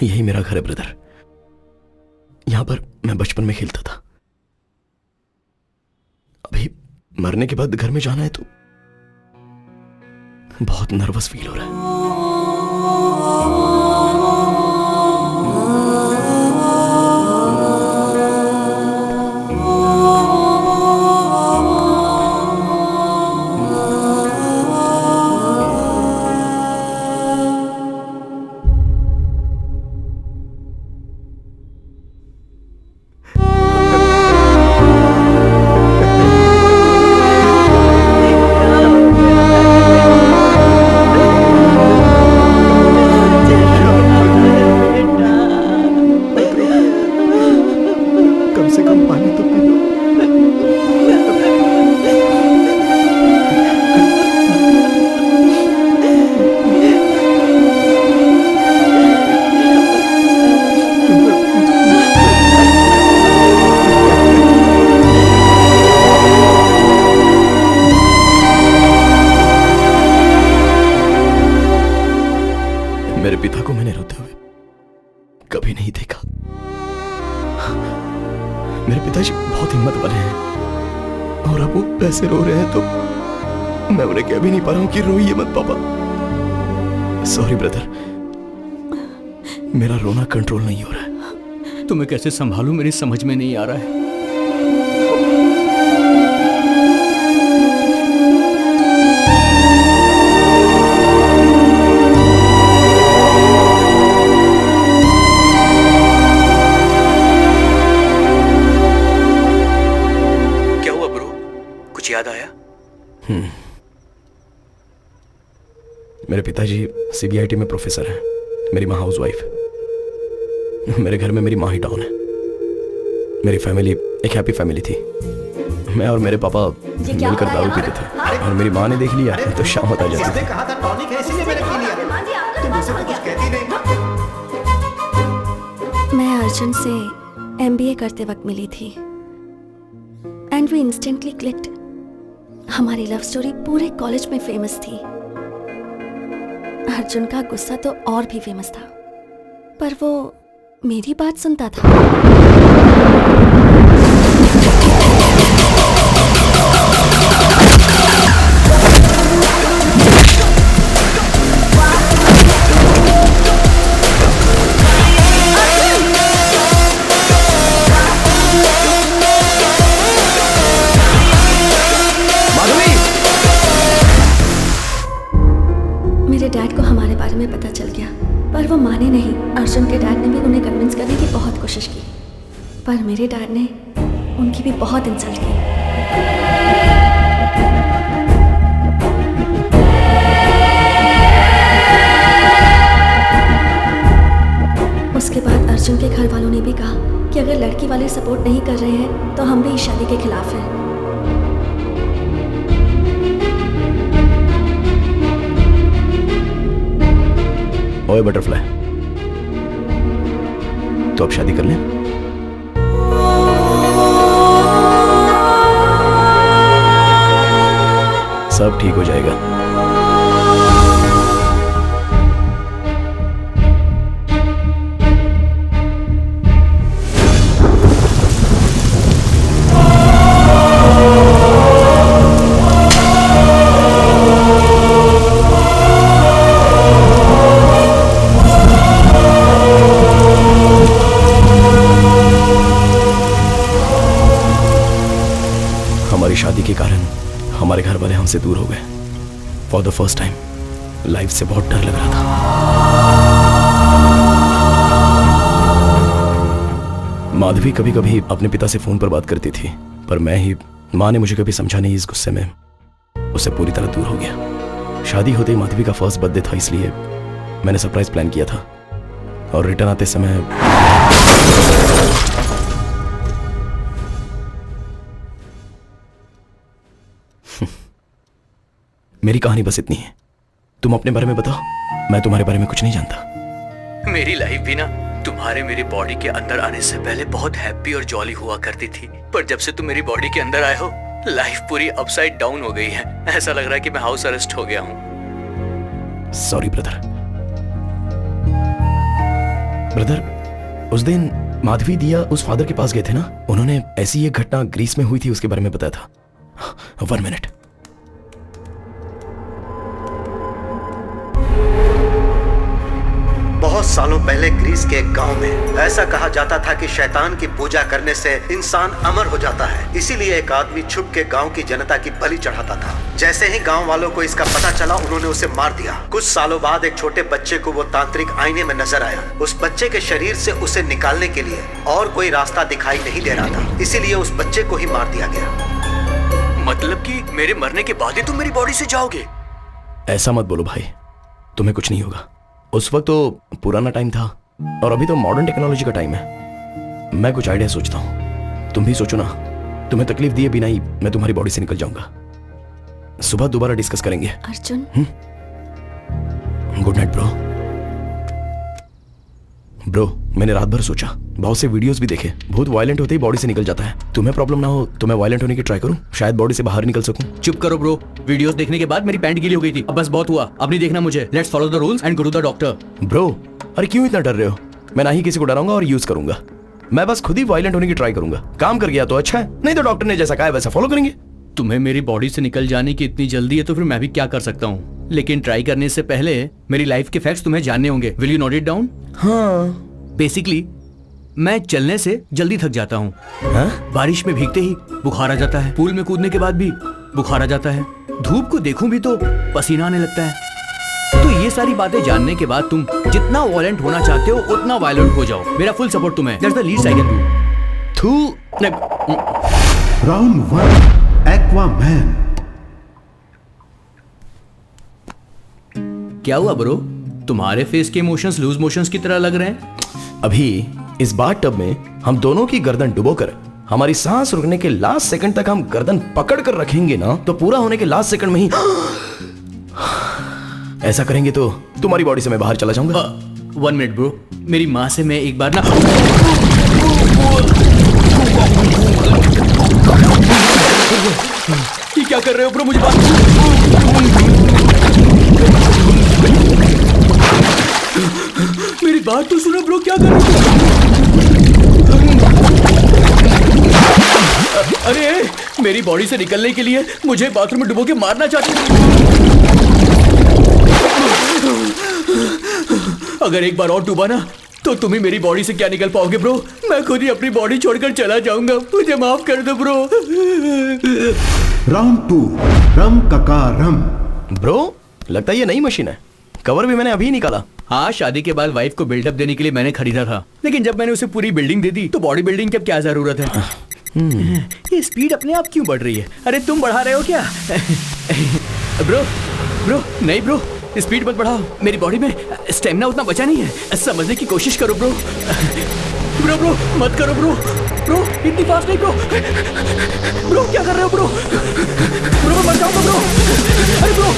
यही मेरा घर है ब्रदर, यहां पर मैं बचपन में खेलता था। अभी मरने के बाद घर में जाना है तो बहुत नर्वस फील हो रहा है। मेरे पिता को मैंने रोते हुए कभी नहीं देखा। पिताजी बहुत हिम्मत वाले हैं और अब वो पैसे रो रहे हैं तो मैं उन्हें कह भी नहीं पा रहा हूं कि रोइए मत पापा। सॉरी ब्रदर, मेरा रोना कंट्रोल नहीं हो रहा है। तुम्हें कैसे संभालूं मेरी समझ में नहीं आ रहा है। क्या हुआ ब्रो? कुछ याद आया? मेरे पिताजी सीबीआईटी में प्रोफेसर हैं, मेरी माँ हाउस वाइफ। मेरे घर में मेरी माँ ही डाउन है। मेरी फैमिली एक हैप्पी फैमिली थी। मैं और मेरे पापा मिलकर दारू पीते थे और मेरी माँ ने देख लिया तो शाम आ जाती थी। कहा था टॉनिक है इसीलिए मैंने पी लिया। तुम मुझसे कुछ कहती नहीं। मैं अर्जुन से एमबीए करते वक्त मिली थी एंड वी इंस्टेंटली क्लिक्ड। हमारी लव स्टोरी पूरे कॉलेज में फेमस थी। अर्जुन का गुस्सा तो और भी फेमस था, पर वो मेरी बात सुनता था। मेरे डैड को हमारे बारे में पता चल गया, पर वो माने नहीं। अर्जुन के डैड ने भी उन्हें कन्विंस करने की बहुत कोशिश की, पर मेरे डैड ने उनकी भी बहुत इंसल्ट की। उसके बाद अर्जुन के घर वालों ने भी कहा कि अगर लड़की वाले सपोर्ट नहीं कर रहे हैं तो हम भी इस शादी के खिलाफ हैं। ओए बटरफ्लाई, तो अब शादी कर लें? सब ठीक हो जाएगा। हमारी शादी के कारण हमारे घर वाले हमसे दूर हो गए। For the first time life से बहुत डर लग रहा था। माधवी कभी कभी अपने पिता से फोन पर बात करती थी, पर माँ ने मुझे कभी समझा नहीं। इस गुस्से में उससे पूरी तरह दूर हो गया। शादी होते ही माधवी का फर्स्ट बर्थडे था, इसलिए मैंने सरप्राइज प्लान किया था और रिटर्न आते समय मेरी कहानी बस इतनी है। तुम अपने बारे में बताओ, मैं तुम्हारे बारे में कुछ नहीं जानता। मेरी लाइफ भी ना तुम्हारे मेरी बॉडी के अंदर आने से पहले बहुत हैप्पी और जॉली हुआ करती थी, पर जब से तुम मेरी बॉडी के अंदर आए हो लाइफ पूरी अपसाइड डाउन हो गई है। ऐसा लग रहा है कि मैं हाउस अरेस्ट हो गया हूँ। Sorry brother. उस दिन माधवी दिया उस फादर के पास गए थे ना, उन्होंने ऐसी एक घटना ग्रीस में हुई थी उसके बारे में बताया था। 1 मिनट। बहुत सालों पहले ग्रीस के एक गांव में ऐसा कहा जाता था कि शैतान की पूजा करने से इंसान अमर हो जाता है। इसीलिए एक आदमी छुप के गांव की जनता की बलि चढ़ाता था। जैसे ही गांव वालों को इसका पता चला, उन्होंने उसे मार दिया। कुछ सालों बाद एक छोटे बच्चे को वो तांत्रिक आईने में नजर आया। उस बच्चे के शरीर से उसे निकालने के लिए और कोई रास्ता दिखाई नहीं दे रहा था, इसीलिए उस बच्चे को ही मार दिया गया। मतलब कि मेरे मरने के बाद ही तुम मेरी बॉडी से जाओगे? ऐसा मत बोलो भाई, तुम्हें कुछ नहीं होगा। उस वक्त तो पुराना टाइम था और अभी तो मॉडर्न टेक्नोलॉजी का टाइम है। मैं कुछ आइडिया सोचता हूँ, तुम भी सोचो ना। तुम्हें तकलीफ दिए बिना ही मैं तुम्हारी बॉडी से निकल जाऊंगा। सुबह दोबारा डिस्कस करेंगे। Arjun, good night bro. मैंने रात भर सोचा, बहुत से वीडियोस भी देखे, बहुत वायलेंट होते ही बॉडी से निकल जाता है। तुम्हें प्रॉब्लम ना हो तो मैं वायलेंट होने की ट्राई करूं, शायद बॉडी से बाहर निकल सकूं। चुप करो ब्रो, वीडियोस देखने के बाद मेरी पैंट गीली हो गई थी। अब बस बहुत हुआ, अब नहीं देखना मुझे। Let's follow the rules and go to the doctor. Bro, अरे क्यों इतना डर रहे हो? मैं ना ही किसी को डराऊंगा और यूज करूंगा। मैं बस खुद ही वायलेंट होने की ट्राई करूंगा। काम कर गया तो अच्छा है, नहीं तो डॉक्टर ने जैसा कहा है वैसा फॉलो करेंगे। तुम्हें मेरी बॉडी से निकल जाने की इतनी जल्दी है तो फिर मैं भी क्या कर सकता हूँ, लेकिन ट्राई करने से पहले मेरी लाइफ के फैक्ट्स तुम्हें जानने होंगे। Will you note it down? हाँ। बेसिकली मैं चलने से जल्दी थक जाता हूँ। बारिश में भीगते ही बुखार आ जाता है, पूल में कूदने के बाद भी बुखार आ जाता है, धूप को देखूं भी तो पसीना आने लगता है। तो ये सारी बातें जानने के बाद तुम जितना वायलेंट होना चाहते हो उतना वायलेंट हो जाओ। मेरा फुल सपोर्ट तुम्हें। That's the least I can do. Round 1 Aquaman. क्या हुआ ब्रो? तुम्हारे फेस के इमोशंस लूज मोशंस की तरह लग रहे हैं। अभी इस बाथटब में हम दोनों की गर्दन डुबोकर हमारी सांस रुकने के लास्ट सेकंड तक हम गर्दन पकड़ कर रखेंगे ना, तो पूरा होने के लास्ट सेकंड में ही ऐसा करेंगे तो तुम्हारी बॉडी से मैं बाहर चला जाऊंगा। 1 मिनट ब्रो, मेरी माँ से मैं एक बार ना ये क्या कर रहे हो ब्रो? मुझे बात मेरी बात तो सुनो ब्रो, क्या कर रहे हो? अरे मेरी बॉडी से निकलने के लिए मुझे बाथरूम में डुबो के मारना चाहते हो? अगर एक बार और डूबा ना तो तुम ही मेरी बॉडी से क्या निकल पाओगे ब्रो। मैं खुद ही अपनी बॉडी छोड़कर चला जाऊंगा, मुझे माफ कर दो ब्रो। राउंड 2 रम कका रम। ब्रो लगता है ये नई मशीन है, कवर भी मैंने अभी निकाला। हाँ, शादी के बाद वाइफ को बिल्डअप देने के लिए मैंने खरीदा था, लेकिन जब मैंने उसे पूरी बिल्डिंग दे दी तो बॉडी बिल्डिंग की अब क्या जरूरत है। ये स्पीड अपने आप क्यों बढ़ रही है? अरे तुम बढ़ा रहे हो क्या? ब्रो ब्रो नहीं ब्रो, स्पीड मत बढ़ाओ, मेरी बॉडी में स्टेमिना उतना बचा नहीं है। समझने की कोशिश करो ब्रो। ब्रो ब्रो मत करो ब्रो, ब्रो इतनी फास्ट नहीं ब्रो। ब्रो क्या कर रहे हो ब्रो? ब्रो मैं मर जाऊंगा ब्रो। अरे ब्रो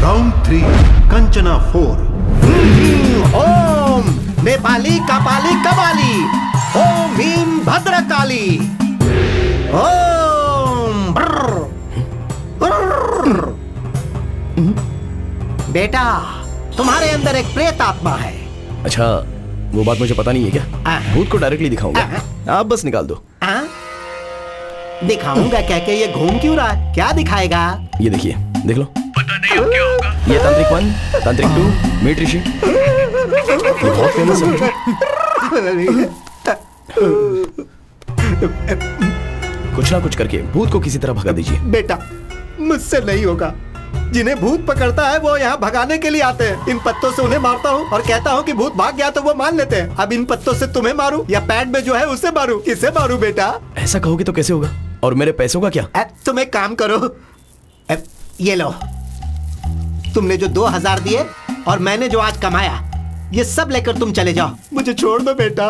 राउंड 3 कंचना 4। ओम नेपाली कपाली कबाली, ओम भीम भद्रकाली, ओम ब्रर, ब्रर। बेटा तुम्हारे अंदर एक प्रेत आत्मा है। अच्छा वो बात मुझे पता नहीं है क्या? भूत को डायरेक्टली दिखाऊंगा, आप बस निकाल दो। दिखाऊंगा कह के ये घूम क्यों रहा है? क्या दिखाएगा? ये देखिए, देख लो। पता नहीं अब क्या होगा। ये तांत्रिक 1, तांत्रिक 2, मीट ऋषि, ये बहुत फेमस है। कुछ ना कुछ करके भूत को किसी तरह भगा दीजिए। बेटा मुझसे नहीं होगा, जिन्हें भूत पकड़ता है वो यहाँ भगाने के लिए आते हैं। इन पत्तों से उन्हें मारता हूँ और कहता हूँ कि भूत भाग गया तो वो मान लेते हैं। अब इन पत्तों से तुम्हें मारूं या पैड में जो है उसे मारूं? किसे मारूं बेटा? ऐसा कहोगे तो कैसे होगा? और मेरे पैसों का क्या? तुम एक काम करो, ये लो, तुमने जो 2000 दिए और मैंने जो आज कमाया, ये सब लेकर तुम चले जाओ। मुझे छोड़ दो बेटा।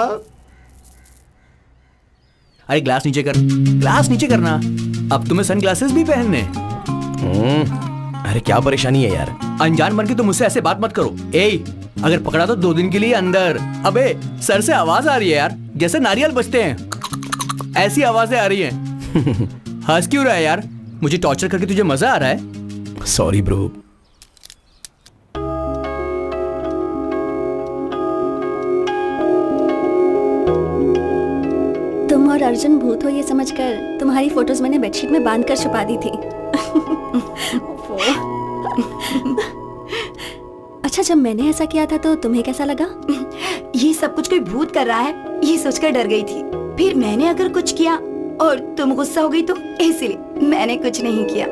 अरे ग्लास नीचे कर, ग्लास नीचे करना। अब तुम्हें सन ग्लासेस भी पहनने। अरे क्या परेशानी है यार? अनजान बन के तुम मुझसे ऐसे बात मत करो। ए, अगर पकड़ा तो 2 दिन के लिए अंदर। अबे सर से आवाज आ रही है यार, जैसे नारियल बजते हैं, ऐसी आवाजें आ रही हैं। हंस क्यों रहा है यार? मुझे टॉर्चर करके तुझे मजा आ रहा है? Sorry bro. तुम और अर्जुन भूत हो ये समझकर तुम्हारी फोटोज मैंने बेडशीट में बांध कर छुपा दी थी। अच्छा, जब मैंने ऐसा किया था तो तुम्हें कैसा लगा? ये सब कुछ कोई भूत कर रहा है ये सोचकर डर गई थी। फिर मैंने अगर कुछ किया और तुम गुस्सा हो गई तो इसलिए मैंने कुछ नहीं किया।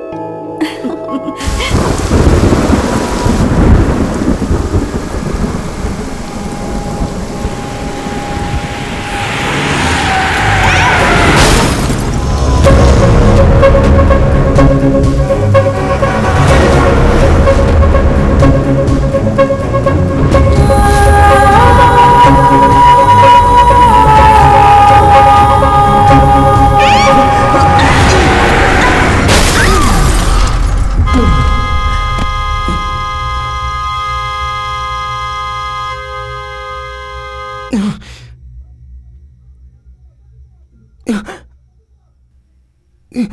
आधी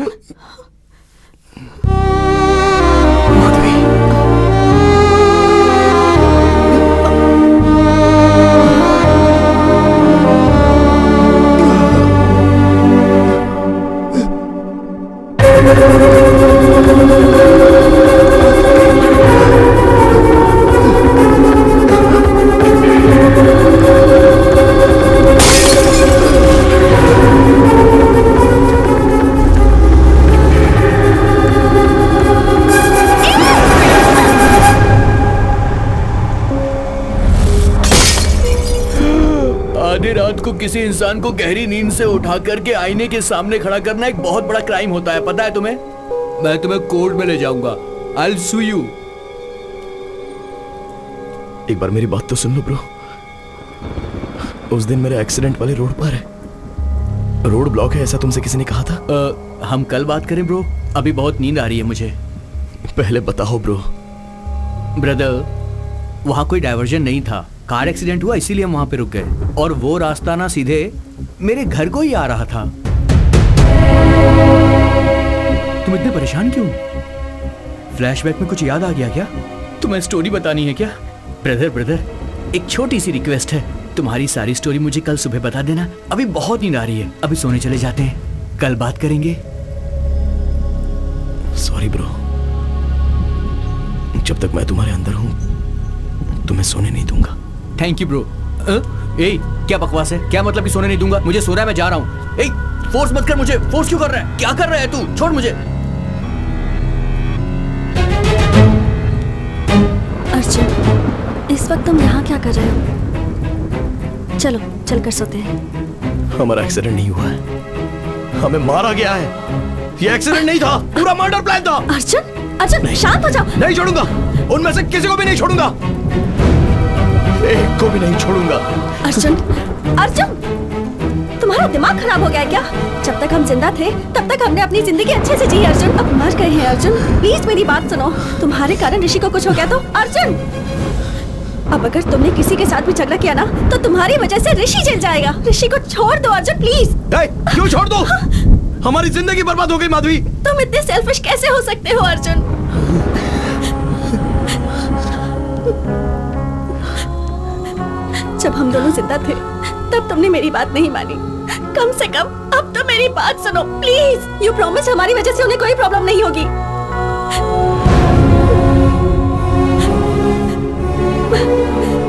रात को किसी इंसान को गहरी नींद से उठा करके आईने के सामने खड़ा करना एक बहुत बड़ा क्राइम होता है, पता है तुम्हें? मैं तुम्हें कोर्ट में ले जाऊंगा। I'll sue you। एक बार मेरी बात तो सुन लो ब्रो। उस दिन मेरे एक्सीडेंट वाले रोड पर है, रोड ब्लॉक है ऐसा तुमसे किसी ने कहा था? हम कल बात करें ब्रो, अभी बहुत नींद आ रही है मुझे। पहले बताओ ब्रो। ब्रदर, वहां कोई डायवर्जन नहीं था, कार एक्सीडेंट हुआ इसीलिए हम वहां पे रुक गए, और वो रास्ता ना सीधे मेरे घर को ही आ रहा था। तुम इतने परेशान क्यों? फ्लैशबैक में कुछ याद आ गया क्या? तुम्हें स्टोरी बतानी है क्या? ब्रदर, एक छोटी सी रिक्वेस्ट है, तुम्हारी सारी स्टोरी मुझे कल सुबह बता देना। अभी बहुत नींद आ रही है, अभी सोने चले जाते हैं, कल बात करेंगे। सॉरी ब्रो, जब तक मैं तुम्हारे अंदर हूं तुम्हें सोने नहीं दूंगा। Thank you bro. ए, क्या बकवास है? क्या मतलब कि सोने नहीं दूंगा? मुझे सो रहा है, मैं जा रहा हूँ। ए, फोर्स मत कर मुझे। फोर्स क्यों कर रहा है? क्या कर रहा है तू? छोड़ मुझे। अर्जुन, इस वक्त तुम यहाँ क्या कर रहे हो? चलो चलकर सोते हैं। हमारा एक्सीडेंट नहीं हुआ है, हमें मारा गया है। ये एक्सीडेंट नहीं था, पूरा मर्डर प्लान था। अर्जुन, शांत हो जाओ। नहीं छोड़ूंगा, उनमें से किसी को भी नहीं छोड़ूंगा, एक को भी नहीं छोड़ूंगा। अर्जुन, तुम्हारा दिमाग खराब हो गया है क्या? जब तक हम जिंदा थे तब तक हमने अपनी जिंदगी अच्छे से जी अर्जुन, अब मर गए हैं अर्जुन, प्लीज मेरी बात सुनो। तुम्हारे कारण ऋषि को कुछ हो गया तो अर्जुन, अब अगर तुमने किसी के साथ भी झगड़ा किया ना तो तुम्हारी वजह से ऋषि जल जाएगा। ऋषि को छोड़ दो अर्जुन, प्लीज। क्यों छोड़ दो? हमारी जिंदगी बर्बाद हो गई माधवी। तुम इतने सेल्फिश कैसे हो सकते हो अर्जुन? जब हम दोनों जिंदा थे तब तुमने मेरी बात नहीं मानी, कम से कम अब तो मेरी बात सुनो प्लीज। यू प्रॉमिस हमारी वजह से उन्हें कोई प्रॉब्लम नहीं होगी।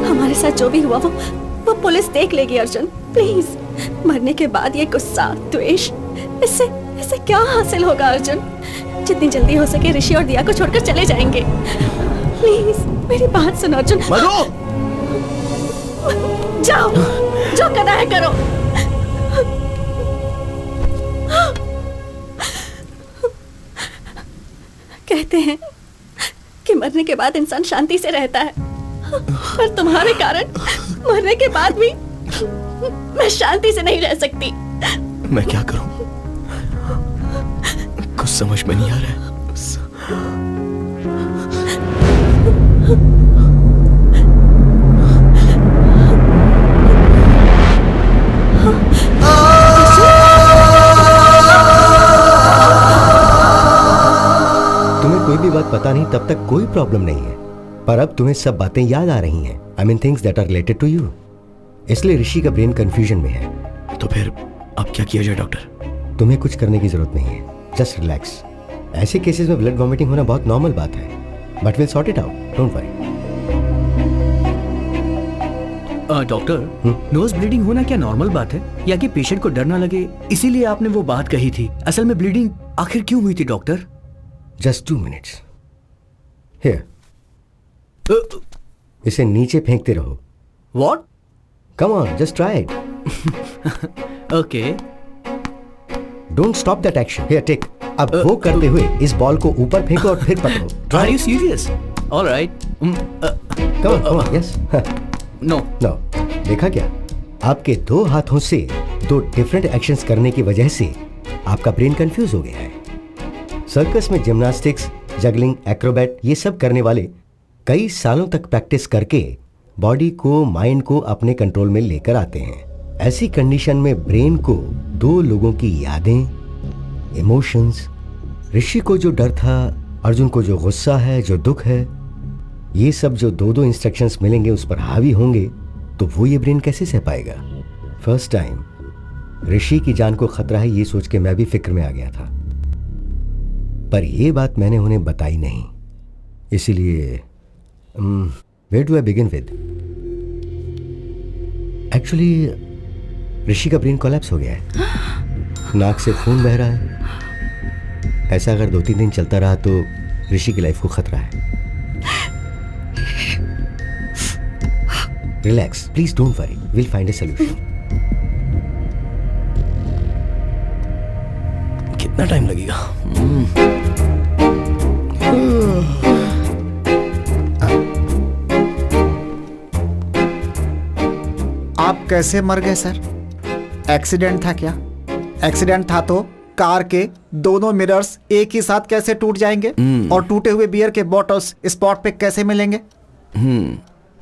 हमारे साथ जो भी हुआ वो पुलिस देख लेगी अर्जुन, प्लीज। मरने के बाद ये गुस्सा, द्वेष, इससे क्या हासिल होगा अर्जुन? जितनी जल्दी हो सके ऋषि और दिया को छोड़कर चले जाएंगे। प्लीज मेरी बात सुनो अर्जुन। जाओ, जो करना है करो। कहते हैं कि मरने के बाद इंसान शांति से रहता है, पर तुम्हारे कारण मरने के बाद भी मैं शांति से नहीं रह सकती। मैं क्या करूं? कुछ समझ में नहीं आ रहा है। तुम्हें कोई भी बात पता नहीं तब तक कोई प्रॉब्लम नहीं है, पर अब तुम्हें सब बातें याद आ रही हैं। I mean things that are related to you. इसलिए ऋषि का ब्रेन कंफ्यूजन में है। तो फिर अब क्या किया जाए डॉक्टर? तुम्हें कुछ करने की जरूरत नहीं है, जस्ट रिलैक्स। ऐसे केसेस में ब्लड वॉमिटिंग होना बहुत नॉर्मल बात है, but will sort it out, don't worry. Doctor, nose bleeding होना क्या नॉर्मल बात है, या कि पेशेंट को डर ना लगे इसीलिए आपने वो बात कही थी? असल में ब्लीडिंग आखिर क्यों हुई थी डॉक्टर? Just 2 minutes। हियर, इसे नीचे फेंकते रहो। What? Come on, just try it. Okay. Don't stop that action. Here, take. अब वो करते हुए इस बॉल को ऊपर फेंको और फिर पकड़ो। Are you serious? All right. Come on, yes. No. No. देखा क्या? आपके 2 हाथों से 2 डिफरेंट एक्शंस करने की वजह से आपका ब्रेन कंफ्यूज हो गया है। सर्कस में जिम्नास्टिक्स, जगलिंग, एक्रोबैट ये सब करने वाले कई सालों तक प्रैक्टिस करके बॉडी को, माइंड को अपने कंट्रोल में लेकर आते हैं। ऐसी कंडीशन में ब्रेन को 2 लोगों की यादें, इमोशंस, ऋषि को जो डर था, अर्जुन को जो गुस्सा है, जो दुख है, ये सब जो दो दो इंस्ट्रक्शंस मिलेंगे उस पर हावी होंगे तो वो ये ब्रेन कैसे सह पाएगा? फर्स्ट टाइम ऋषि की जान को खतरा है ये सोच के मैं भी फिक्र में आ गया था, पर ये बात मैंने उन्हें बताई नहीं। इसीलिए where do I begin with? Actually Rishi का ब्रेन कोलैप्स हो गया है, नाक से खून बह रहा है। ऐसा अगर 2-3 दिन चलता रहा तो ऋषि की लाइफ को खतरा है। Relax please, don't worry, will find a solution. कितना टाइम लगेगा? आप कैसे मर गए सर? एक्सीडेंट था क्या? एक्सीडेंट था तो कार के दोनों मिरर्स एक ही साथ कैसे टूट जाएंगे? और टूटे हुए बियर के बॉटल्स स्पॉट पे कैसे मिलेंगे?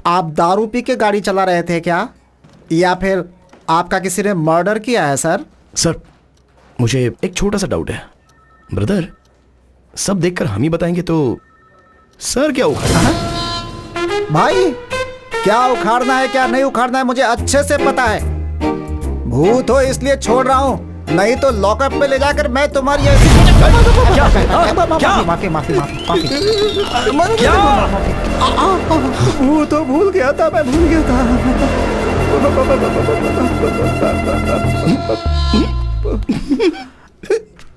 आप दारू पी के गाड़ी चला रहे थे क्या, या फिर आपका किसी ने मर्डर किया है सर? सर मुझे एक छोटा सा डाउट है ब्रदर, सब देखकर हम ही बताएंगे तो सर क्या उखाड़ना? भाई क्या उखाड़ना है क्या नहीं उखाड़ना है मुझे अच्छे से पता है। भूत हो इसलिए छोड़ रहा हूँ, नहीं तो लॉकअप पे ले जाकर मैं तुम्हारी माफी माफी माफी भूत हो, भूल गया था मैं, भूल गया था।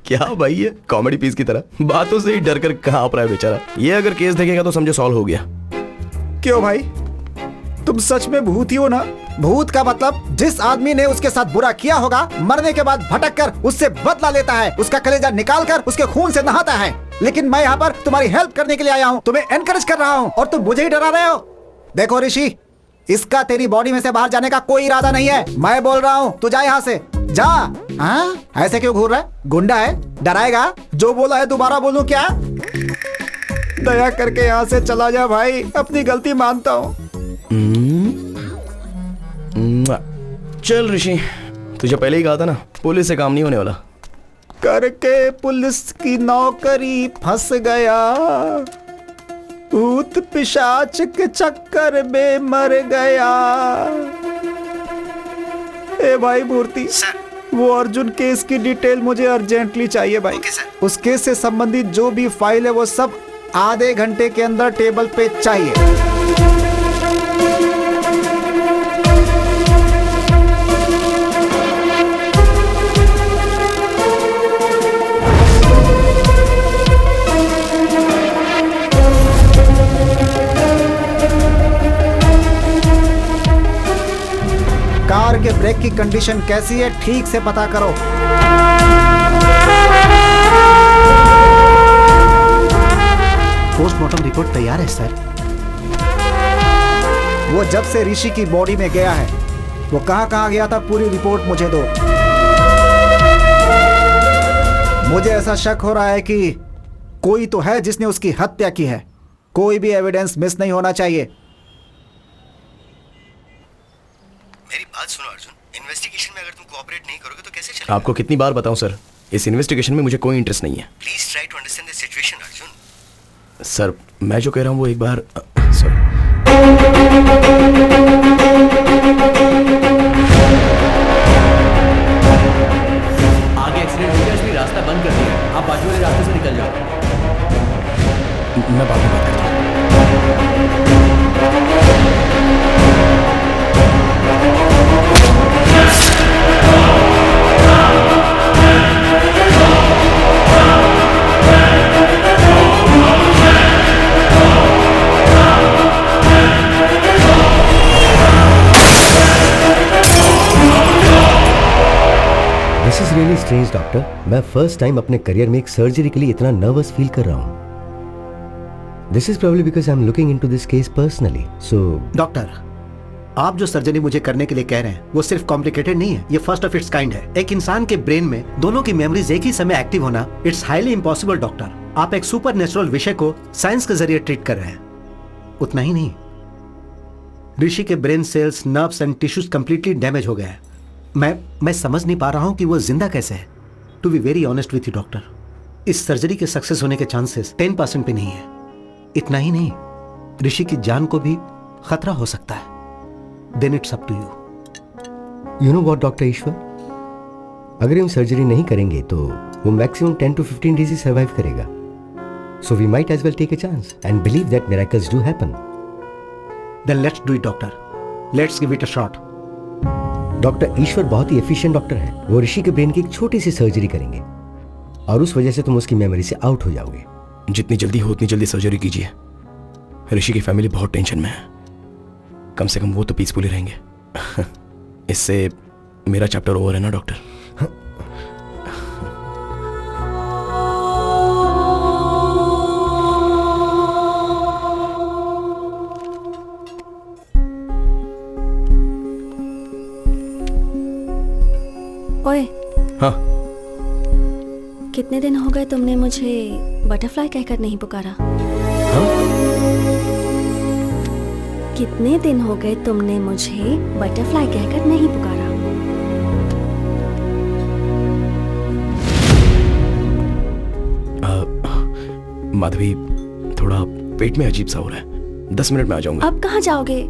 क्या भाई ये कॉमेडी पीस की तरह बातों से ही डर कर कहाँ रहा है बेचारा। ये अगर केस देखेगा तो समझो सॉल्व हो गया। क्यों भाई, तुम सच में भूत ही हो ना? भूत का मतलब जिस आदमी ने उसके साथ बुरा किया होगा मरने के बाद भटक कर उससे बदला लेता है, उसका कलेजा निकाल कर उसके खून से नहाता है। लेकिन मैं यहाँ पर तुम्हारी हेल्प करने के लिए आया हूँ, तुम्हें एनकरेज कर रहा हूँ और तुम मुझे ही डरा रहे हो। देखो ऋषि, इसका तेरी बॉडी में से बाहर जाने का कोई इरादा नहीं है, मैं बोल रहा हूँ तू जा यहाँ से जा। हाँ ऐसे क्यों घूर रहा है? गुंडा है, डराएगा? जो बोला है दोबारा बोलूं क्या? दया करके यहाँ से चला जा भाई, अपनी गलती मानता हूँ। चल ऋषि, तुझे पहले ही कहा था ना पुलिस से काम नहीं होने वाला। करके पुलिस की नौकरी फंस गया, भूत पिशाच के चक्कर में मर गया। ए भाई मूर्ति, वो अर्जुन केस की डिटेल मुझे अर्जेंटली चाहिए भाई। उस केस से संबंधित जो भी फाइल है वो सब आधे घंटे के अंदर टेबल पे चाहिए। कार के ब्रेक की कंडीशन कैसी है ठीक से पता करो। पोस्टमार्टम रिपोर्ट तैयार है सर। वो जब से ऋषि की बॉडी में गया है वो कहां गया था, पूरी रिपोर्ट मुझे दो। मुझे ऐसा शक हो रहा है कि कोई तो है जिसने उसकी हत्या की है, कोई भी एविडेंस मिस नहीं होना चाहिए। मेरी बात सुनो अर्जुन, इन्वेस्टिगेशन में अगर तुम कोऑपरेट नहीं करोगे तो कैसे चलेगा? आपको कितनी बार बताऊं सर, इस इन्वेस्टिगेशन में मुझे कोई इंटरेस्ट नहीं है। Please try to understand the situation Arjun. Sir मैं जो कह रहा हूं वो एक बार सर आगे एक्सीडेंट हो गया इसलिए रास्ता बंद कर दिया है, आप बाजू वाले रास्ते से निकल जाओ। मैं बाद में बात करता हूं। This is really strange doctor, मैं फर्स्ट टाइम अपने करियर में एक सर्जरी के लिए इतना नर्वस फील कर रहा हूँ। This is probably because I am looking into this case personally. So doctor, आप जो सर्जरी मुझे करने के लिए कह रहे हैं वो सिर्फ कॉम्प्लिकेटेड नहीं है, ये फर्स्ट ऑफ इट्स काइंड है। एक इंसान के ब्रेन में दोनों की मेमोरीज एक ही समय एक्टिव होना, इट्स हाईली इम्पॉसिबल डॉक्टर। आप एक सुपर नेचुरल विषय को साइंस के जरिए ट्रीट कर रहे हैं। उतना ही नहीं, ऋषि के brain cells, nerves and tissues completely damage हो गए हैं। मैं समझ नहीं पा रहा हूं कि वो जिंदा कैसे है। To be very honest with you doctor, इस सर्जरी के सक्सेस होने के चांसेस 10% पे नहीं है। इतना ही नहीं, ऋषि की जान को भी खतरा हो सकता है। Then it's up to you. You know what doctor Ishwar, अगर हम सर्जरी नहीं करेंगे तो वो मैक्सिमम 10 to 15 डेज ही सर्वाइव करेगा। So we might as well take a chance and believe that miracles do happen. Then let's do it doctor, let's give it a shot. Doctor Ishwar बहुत ही एफिशिएंट डॉक्टर है। वो ऋषि के brain की एक छोटी सी सर्जरी करेंगे और उस वजह से तुम उसकी मेमोरी से आउट हो जाओगे। जितनी जल्दी हो उतनी जल्दी सर्जरी कीजिए। ऋषि की फैमिली बहुत टेंशन में है, कम से कम वो तो पीसफुली रहेंगे। इससे मेरा चैप्टर ओवर है ना डॉक्टर? ओए, हाँ। कितने दिन हो गए तुमने मुझे बटरफ्लाई कहकर नहीं पुकारा? कितने दिन हो गए तुमने मुझे बटरफ्लाई कहकर नहीं पुकारा? माधवी, थोड़ा पेट में अजीब सा हो रहा है। 10 मिनट में आ जाऊंगा। अब कहाँ जाओगे?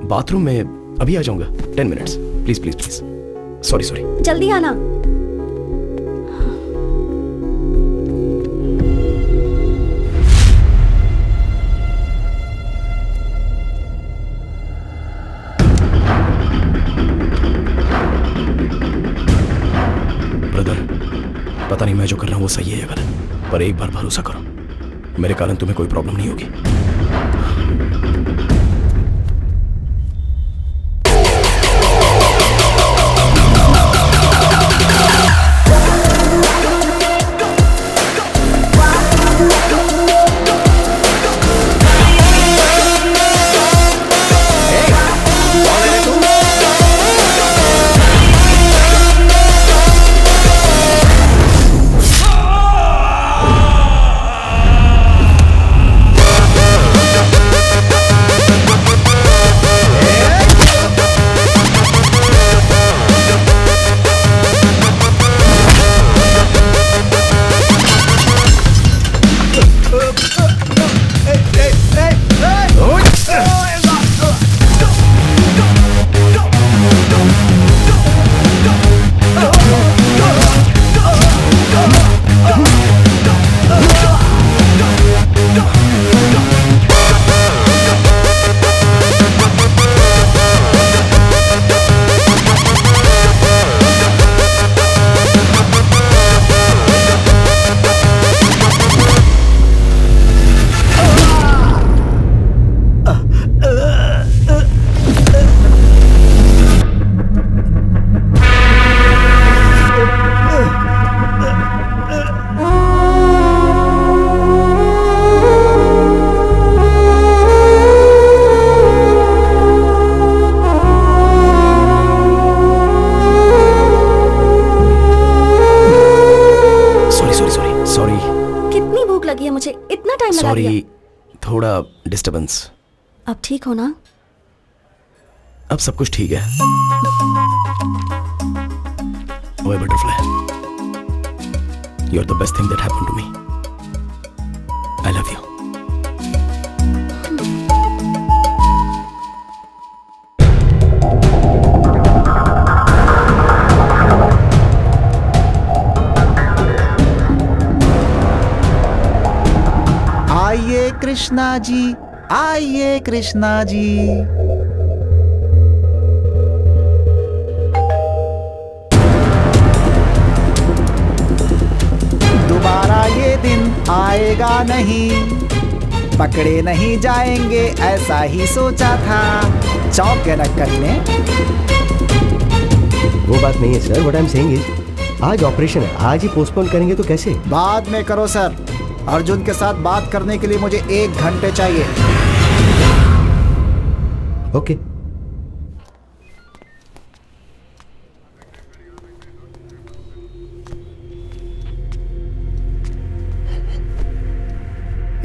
बाथरूम में अभी आ जाऊंगा। 10 minutes please please please. Sorry sorry. जल्दी आना। ब्रदर, पता नहीं मैं जो कर रहा हूँ वो सही है या गलत, पर एक बार भरोसा करो, मेरे कारण तुम्हें कोई प्रॉब्लम नहीं होगी। सॉरी, थोड़ा डिस्टर्बेंस। अब ठीक हो ना? अब सब कुछ ठीक है। ओए butterfly, you are the best thing that happened to me. I love you. आइए कृष्णा जी, आइए कृष्णा जी। दोबारा ये दिन आएगा नहीं, पकड़े नहीं जाएंगे ऐसा ही सोचा था। चौंक गए ना करने। वो बात नहीं है sir, what I am saying is आज ऑपरेशन है, आज ही पोस्टपोन करेंगे तो कैसे? बाद में करो सर। अर्जुन के साथ बात करने के लिए मुझे 1 घंटे चाहिए। ओके।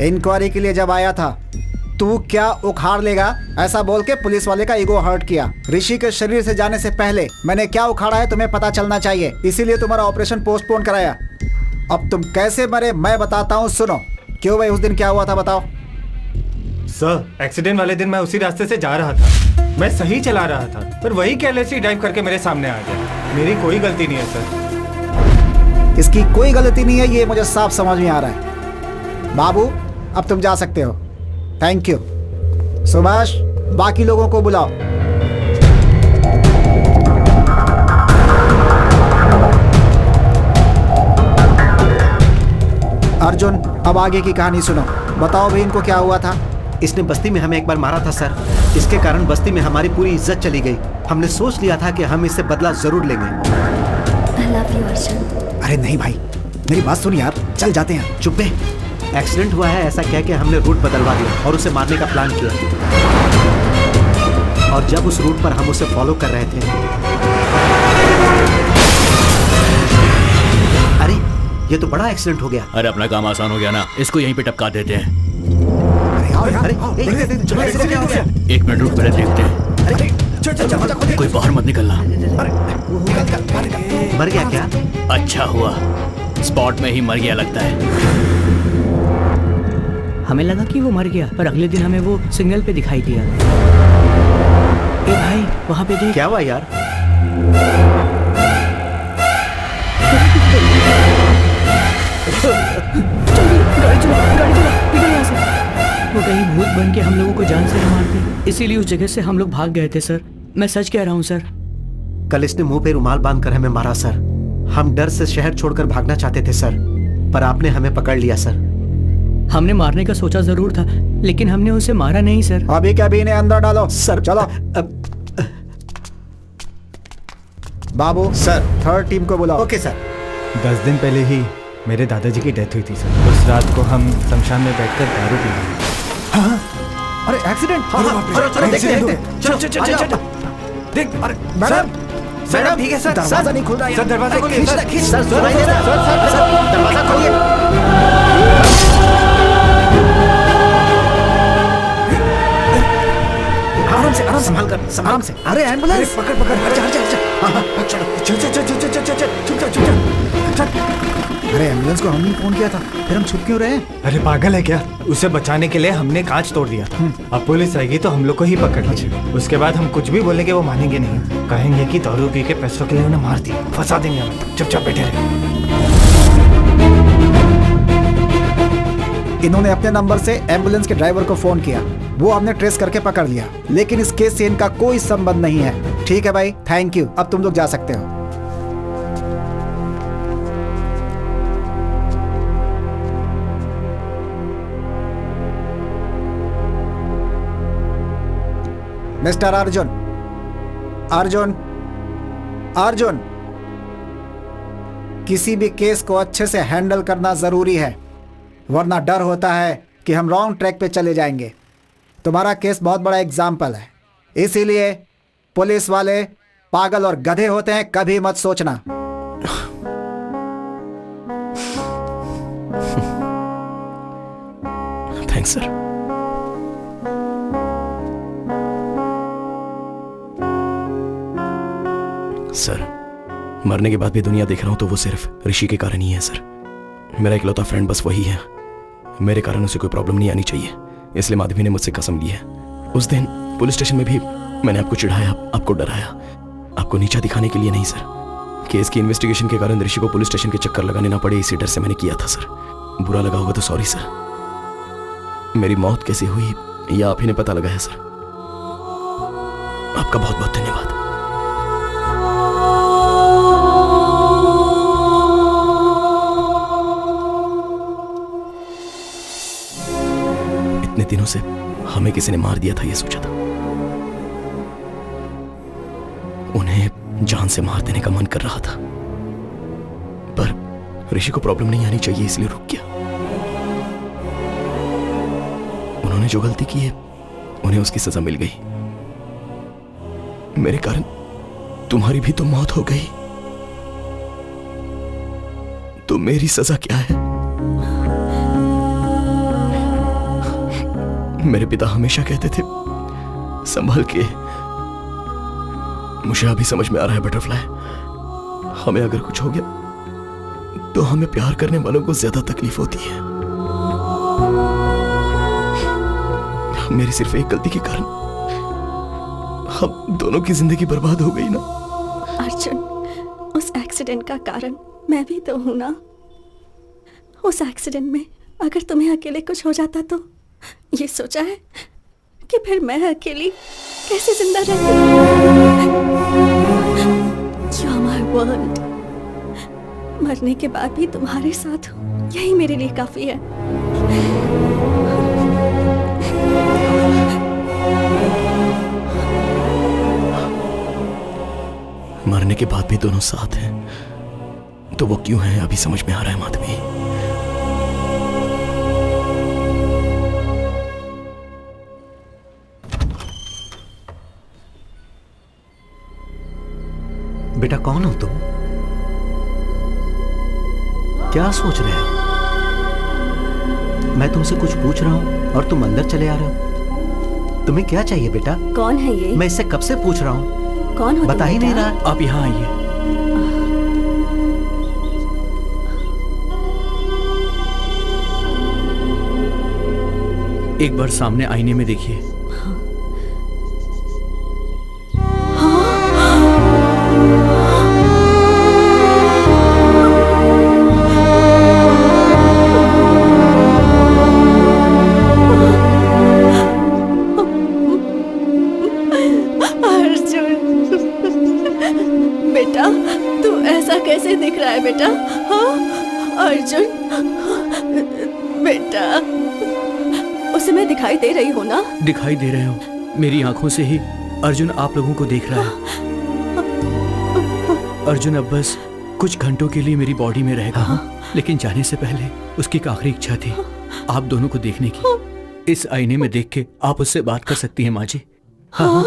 इंक्वायरी के लिए जब आया था तू क्या उखाड़ लेगा, ऐसा बोल के पुलिस वाले का ईगो हर्ट किया। ऋषि के शरीर से जाने से पहले मैंने क्या उखाड़ा है तुम्हें पता चलना चाहिए, इसीलिए तुम्हारा ऑपरेशन पोस्टपोन कराया। अब तुम कैसे मरे मैं बताता हूँ, सुनो। क्यों भाई, उस दिन क्या हुआ था बताओ। सर, एक्सीडेंट वाले दिन मैं उसी रास्ते से जा रहा था। मैं सही चला रहा था, पर वही केयरलेसली ड्राइव करके मेरे सामने आ गया। मेरी कोई गलती नहीं है सर। इसकी कोई गलती नहीं है, ये मुझे साफ समझ में आ रहा है। बाबू, अब तुम जा सकते हो। Thank you. सुभाष, बाकी लोगों को बुलाओ। अर्जुन, अब आगे की कहानी सुनो। बताओ भाई, इनको क्या हुआ था? इसने बस्ती में हमें एक बार मारा था सर। इसके कारण बस्ती में हमारी पूरी इज्जत चली गई। हमने सोच लिया था कि हम इससे बदला जरूर लेंगे। I love you, Arjun. अरे नहीं भाई, मेरी बात सुन यार, चल जाते हैं। चुप बे। एक्सीडेंट हुआ है ऐसा कह के हमने रूट बदलवा दिया और उसे मारने का प्लान किया। और जब उस रूट पर हम उसे फॉलो कर रहे थे, अरे ये तो बड़ा एक्सीडेंट हो गया। अरे अपना काम आसान हो गया ना, इसको यहीं पे टपका देते हैं। अरे एक मिनट रुक, पहले देखते हैं। कोई बाहर मत निकलना। मर गया क्या? अच्छा हुआ, स्पॉट में ही मर गया लगता है। हमें लगा कि वो मर गया, पर अगले दिन हमें वो सिग्नल पे दिखाई दिया। ए भाई, वहाँ पे देख। क्या हुआ यार? गाड़ी चला, निकल यहाँ से। वो कहीं भूत बन के हम लोगों को जान से न मार दे, इसीलिए उस जगह से हम लोग भाग गए थे सर। मैं सच कह रहा हूँ सर। कल इसने मुंह पे रुमाल बांधकर हमें मारा सर। हम डर से शहर छोड़कर भागना चाहते थे सर, पर आपने हमें पकड़ लिया सर। हमने मारने का सोचा जरूर था, लेकिन हमने उसे मारा नहीं सर। अभी क्या भी इन्हें अंदर डालो सर। चलो बाबू सर, थर्ड टीम को बुलाओ। Okay sir. 10 दिन पहले ही मेरे दादाजी की डेथ हुई थी सर। उस रात को हम शमशान में बैठकर दारू पी रहे थे। अरे एक्सीडेंट! चलो देख। अरे मैडम, मैडम ठीक है सर। दरवाजा नहीं खुल रहा है। सर दरवाजा खोलिए सर। सर सुनाई दे रहा है? सर दरवाजा खोलिए। आराम से, आराम संभाल कर, आराम से। अरे एम्बुलेंस! पकड़ पकड़, हट जा, हट जा, हट जा। हाँ, चल चल चल चल चल चल चल, चुप चल, चुप चल। अरे एम्बुलेंस को हमने फोन किया था, फिर हम छुप क्यों रहे? अरे पागल है क्या? उसे बचाने के लिए हमने कांच तोड़ दिया था। अब पुलिस आएगी तो हम लोग को ही पकड़ लेगी। उसके बाद हम कुछ भी बोलेंगे वो मानेंगे नहीं, कहेंगे कि दारू पी के पैसों के लिए उन्हें मार दिया, फंसा देंगे हमें। चुपचाप बैठे रहे। इन्होंने अपने नंबर से एम्बुलेंस के ड्राइवर को फोन किया, वो हमने ट्रेस करके पकड़ लिया, लेकिन इस केस से इनका कोई संबंध नहीं है। ठीक है भाई, थैंक यू। अब तुम लोग जा सकते हो। मिस्टर अर्जुन, अर्जुन, अर्जुन, किसी भी केस को अच्छे से हैंडल करना जरूरी है, वरना डर होता है कि हम रॉन्ग ट्रैक पे चले जाएंगे। तुम्हारा केस बहुत बड़ा एग्जाम्पल है, इसीलिए पुलिस वाले पागल और गधे होते हैं, कभी मत सोचना। Thanks sir. सर, मरने के बाद भी दुनिया देख रहा हूं तो वो सिर्फ ऋषि के कारण ही है सर। मेरा इकलौता फ्रेंड बस वही है। मेरे कारण उसे कोई प्रॉब्लम नहीं आनी चाहिए, इसलिए माधवी ने मुझसे कसम ली है। उस दिन पुलिस स्टेशन में भी मैंने आपको चिढ़ाया, आपको डराया, आपको नीचा दिखाने के लिए नहीं सर। केस की इन्वेस्टिगेशन के कारण ऋषि को पुलिस स्टेशन के चक्कर लगाने ना पड़े, इसी डर से मैंने किया था सर। बुरा लगा होगा तो सॉरी सर। मेरी मौत कैसे हुई यह आप ही ने पता लगा है सर। आपका बहुत बहुत धन्यवाद। इतने दिनों से हमें किसी ने मार दिया था ये सोचा था, उन्हें जान से मार देने का मन कर रहा था, पर ऋषि को प्रॉब्लम नहीं आनी चाहिए इसलिए रुक गया। उन्होंने जो गलती की है उन्हें उसकी सजा मिल गई। मेरे कारण तुम्हारी भी तो मौत हो गई, तो मेरी सजा क्या है? मेरे पिता हमेशा कहते थे, संभाल के। मुझे अभी समझ में आ रहा है बटरफ्लाई, हमें अगर कुछ हो गया तो हमें प्यार करने वालों को ज्यादा तकलीफ होती है। मेरी सिर्फ एक गलती के कारण हम दोनों की जिंदगी बर्बाद हो गई ना। अर्जुन, उस एक्सीडेंट का कारण मैं भी तो हूं ना। उस एक्सीडेंट में अगर तुम्हें अकेले कुछ हो जाता तो ये सोचा है कि फिर मैं अकेली कैसे जिंदा रहती। You are my world। मरने के बाद भी तुम्हारे साथ हूं, यही मेरे लिए काफी है। मरने के बाद भी दोनों साथ हैं, तो वो क्यों हैं अभी समझ में आ रहा है माधवी। बेटा कौन हो तुम? क्या सोच रहे हो? मैं तुमसे कुछ पूछ रहा हूं और तुम अंदर चले आ रहे हो। तुम्हें क्या चाहिए बेटा? कौन है ये? मैं इससे कब से पूछ रहा हूं, कौन हो? बता ही नहीं रहा। आप यहाँ आइए। एक बार सामने आईने में देखिए। कैसे दिख रहा है बेटा? हाँ अर्जुन बेटा, उसे मैं दिखाई दे रही हूँ ना? दिखाई दे रहे हो। मेरी आंखों से ही अर्जुन आप लोगों को देख रहा है। अर्जुन अब बस कुछ घंटों के लिए मेरी बॉडी में रहेगा, लेकिन जाने से पहले उसकी एक आखिरी इच्छा थी आप दोनों को देखने की। इस आईने में देख के आप उससे बात कर सकती हैं माँ जी। हाँ?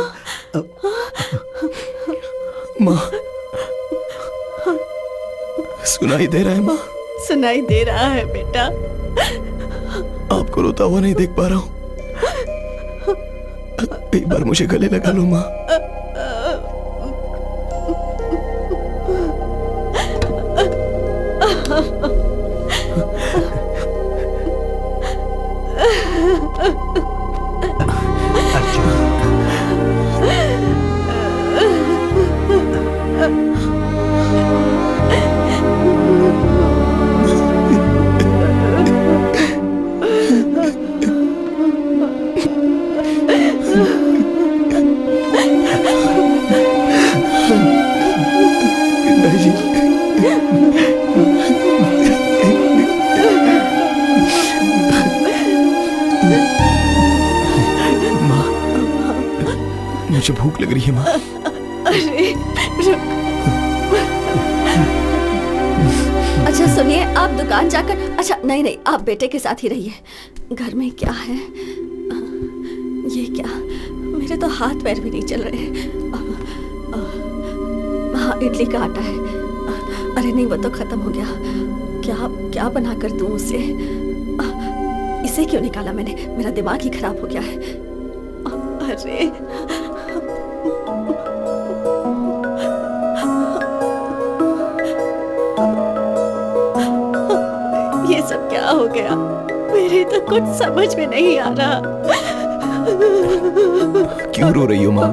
माँ, सुनाई दे रहा है माँ? सुनाई दे रहा है बेटा। आपको रोता हुआ नहीं देख पा रहा हूँ, एक बार मुझे गले लगा लो माँ। मुझे भूख लग रही है माँ। अरे रुक। अच्छा सुनिए, आप दुकान जाकर, अच्छा नहीं नहीं, आप बेटे के साथ ही रहिए। घर में क्या है? ये क्या? मेरे तो हाथ पैर भी नहीं चल रहे। हाँ, इडली का आटा है। अरे नहीं, वो तो खत्म हो गया। क्या क्या बना कर दूं उसे? इसे क्यों निकाला मैंने? मेरा दिमाग ही खराब हो गया है। अरे ये सब क्या हो गया? मेरे तो कुछ समझ में नहीं आ रहा। क्यों रो रही हो माँ?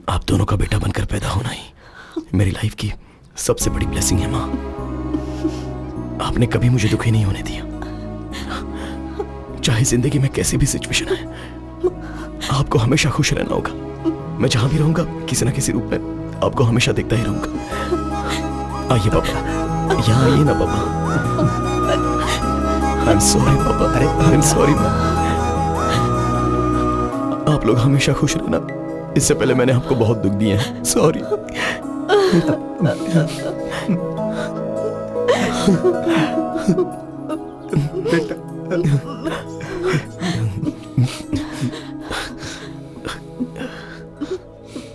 आप दोनों का बेटा बनकर पैदा होना ही मेरी लाइफ की सबसे बड़ी ब्लेसिंग है माँ। आप आपने कभी मुझे दुखी नहीं होने दिया। चाहे जिंदगी में कैसी भी सिचुएशन आए, आपको हमेशा खुश रहना होगा। मैं जहां भी रहूंगा किसी ना किसी रूप में आपको हमेशा देखता ही रहूंगा। आइए पापा, यहाँ आइए ना पापा। आई एम सॉरी पापा, अरे आई एम सॉरी। आप लोग हमेशा खुश रहना। इससे पहले मैंने आपको बहुत दुख दिए हैं, सॉरी।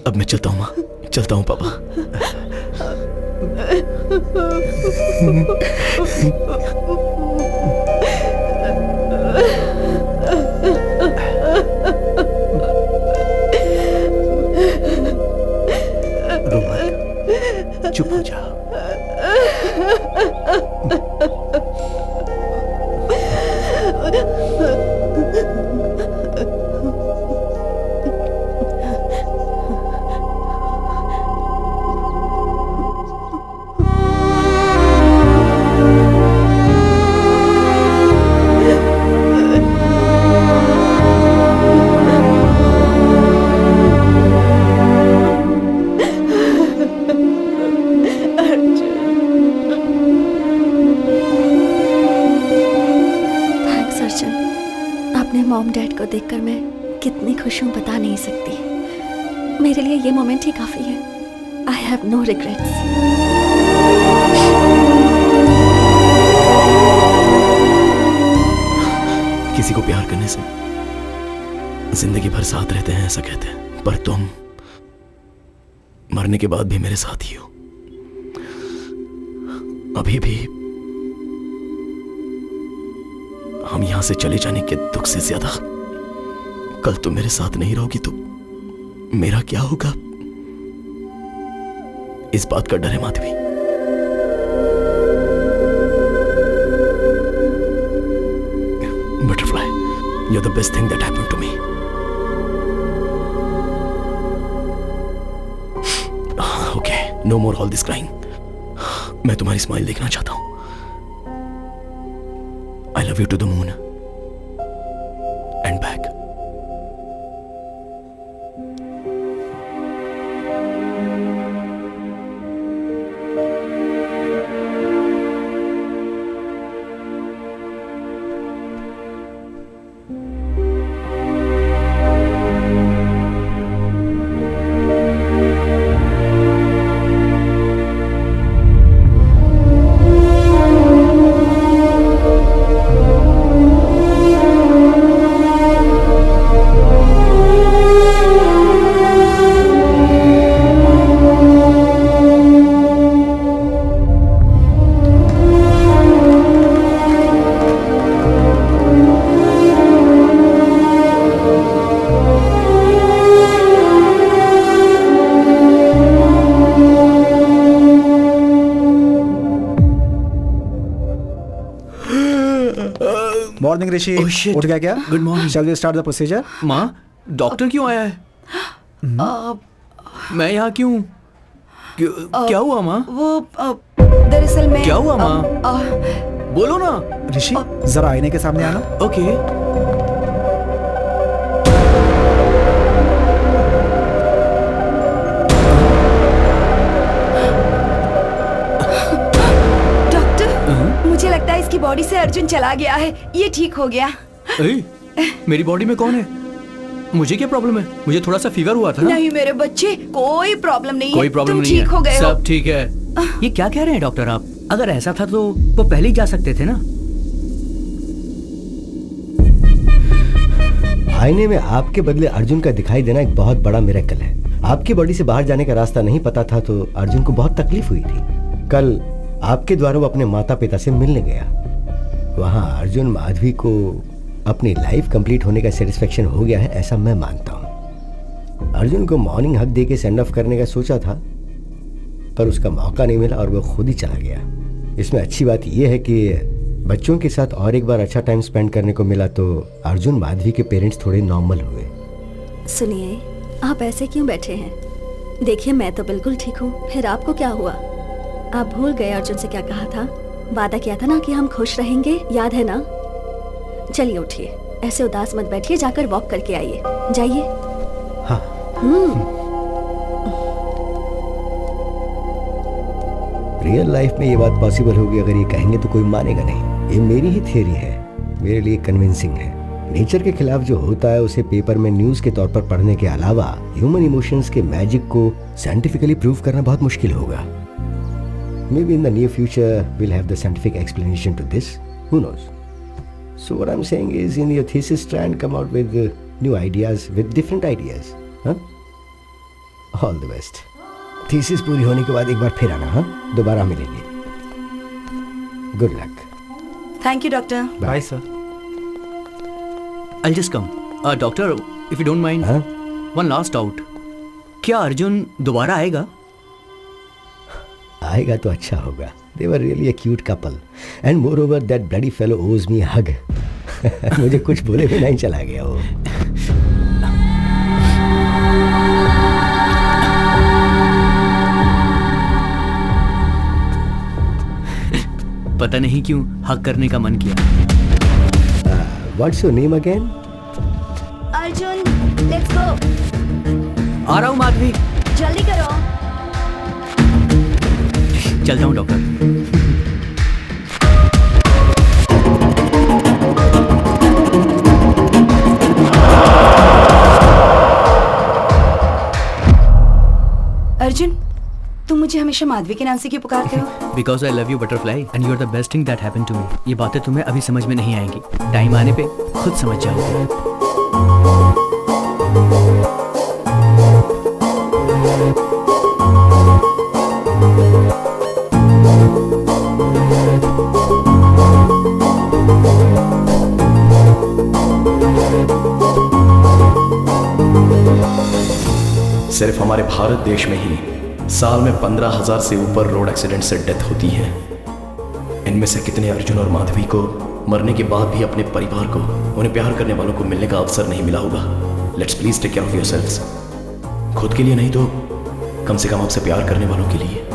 अब मैं चलता हूँ माँ, चलता हूँ पापा। रो मत, चुप हो जा। मॉम डैड को देखकर मैं कितनी खुश हूँ बता नहीं सकती। मेरे लिए ये मोमेंट ही काफी है। I have no regrets. किसी को प्यार करने से जिंदगी भर साथ रहते हैं ऐसा कहते हैं, पर तुम मरने के बाद भी मेरे साथ ही हो। अभी भी हम यहां से चले जाने के दुख से ज्यादा कल तुम मेरे साथ नहीं रहोगी तो मेरा क्या होगा, इस बात का डर है Madhavi. Butterfly, you're the best thing that happened to me. Okay, no more all this crying. मैं तुम्हारी स्माइल देखना चाहता हूं। I love you to the moon and back. Morning Rishi, उठ गया क्या? Good morning. Shall we start the procedure? माँ, doctor क्यों आया है? मैं यहाँ क्यों? क्या हुआ माँ? वो दरअसल मैं क्या हुआ माँ? बोलो ना। ऋषि जरा आईने के सामने आना। ओके। मुझे लगता है इसकी बॉडी से अर्जुन चला गया है। ये ठीक हो गया। मेरी बॉडी में कौन है? मुझे क्या प्रॉब्लम है? मुझे थोड़ा सा फीवर हुआ था ना। नहीं मेरे बच्चे, कोई प्रॉब्लम नहीं है। कोई प्रॉब्लम नहीं है। ठीक हो गए हो। सब ठीक है। ये क्या कह रहे हैं डॉक्टर आप? अगर ऐसा था तो वो पहले ही जा सकते थे ना। आईने में आपके बदले अर्जुन का दिखाई देना एक बहुत बड़ा मिरेकल है। आपकी बॉडी से बाहर जाने का रास्ता नहीं पता था तो अर्जुन को बहुत तकलीफ हुई थी। कल आपके द्वारा वो अपने माता पिता से मिलने गया। वहां अर्जुन माधवी को अपनी लाइफ कंप्लीट होने का सेटिस्फेक्शन हो गया है ऐसा मैं मानता हूं। अर्जुन को मॉर्निंग हक दे के सेंड ऑफ करने का सोचा था पर उसका मौका नहीं मिला और वो खुद ही चला गया। इसमें अच्छी बात यह है कि बच्चों के साथ और एक बार अच्छा टाइम स्पेंड करने को मिला तो अर्जुन माधवी के पेरेंट्स थोड़े नॉर्मल हुए। सुनिए, आप ऐसे क्यों बैठे हैं? देखिए मैं तो बिल्कुल ठीक हूँ। फिर आपको क्या हुआ? आप भूल गए अर्जुन से क्या कहा था? वादा किया था ना कि हम खुश रहेंगे, याद है ना? चलिए उठिए, ऐसे उदास मत बैठिए, जाकर वॉक करके आइए। जाइए। हाँ। रियल लाइफ में ये बात पॉसिबल होगी अगर ये कहेंगे तो कोई मानेगा नहीं। ये मेरी ही थियरी है, मेरे लिए कन्विंसिंग है। नेचर के खिलाफ जो होता है उसे पेपर में न्यूज के तौर पर पढ़ने के अलावा ह्यूमन इमोशंस के मैजिक को साइंटिफिकली प्रूव करना बहुत मुश्किल होगा। Maybe in the near future we'll have the scientific explanation to this. Who knows? So what I'm saying is, in your thesis, try and come out with new ideas, with different ideas. Huh? All the best. Thesis पूरी होने के बाद एक बार फिर आना, हाँ? दोबारा मिलेंगे। Good luck. Thank you doctor. Bye sir. I'll just come. Doctor, if you don't mind, हाँ? one last doubt. क्या अर्जुन दोबारा आएगा? आएगा तो अच्छा होगा। They were really a cute couple. And moreover, that bloody fellow owes me a hug. मुझे कुछ बोले भी नहीं चला गया वो। पता नहीं क्यों हक करने का मन किया। What's your name again? Arjun, let's go. आ रहा हूँ माधवी। जल्दी करो। चलता हूँ डॉक्टर। अर्जुन, तुम मुझे हमेशा माधवी के नाम से क्यों पुकारते हो? Because I love you butterfly and you are the best thing that happened to me. ये बातें तुम्हें अभी समझ में नहीं आएंगी, टाइम आने पे खुद समझ जाओगे। सिर्फ हमारे भारत देश में ही साल में 15,000 से ऊपर रोड एक्सीडेंट से डेथ होती है। इनमें से कितने अर्जुन और माधवी को मरने के बाद भी अपने परिवार को, उन्हें प्यार करने वालों को मिलने का अवसर नहीं मिला होगा। Let's please take care of yourselves. खुद के लिए नहीं तो कम से कम आपसे प्यार करने वालों के लिए।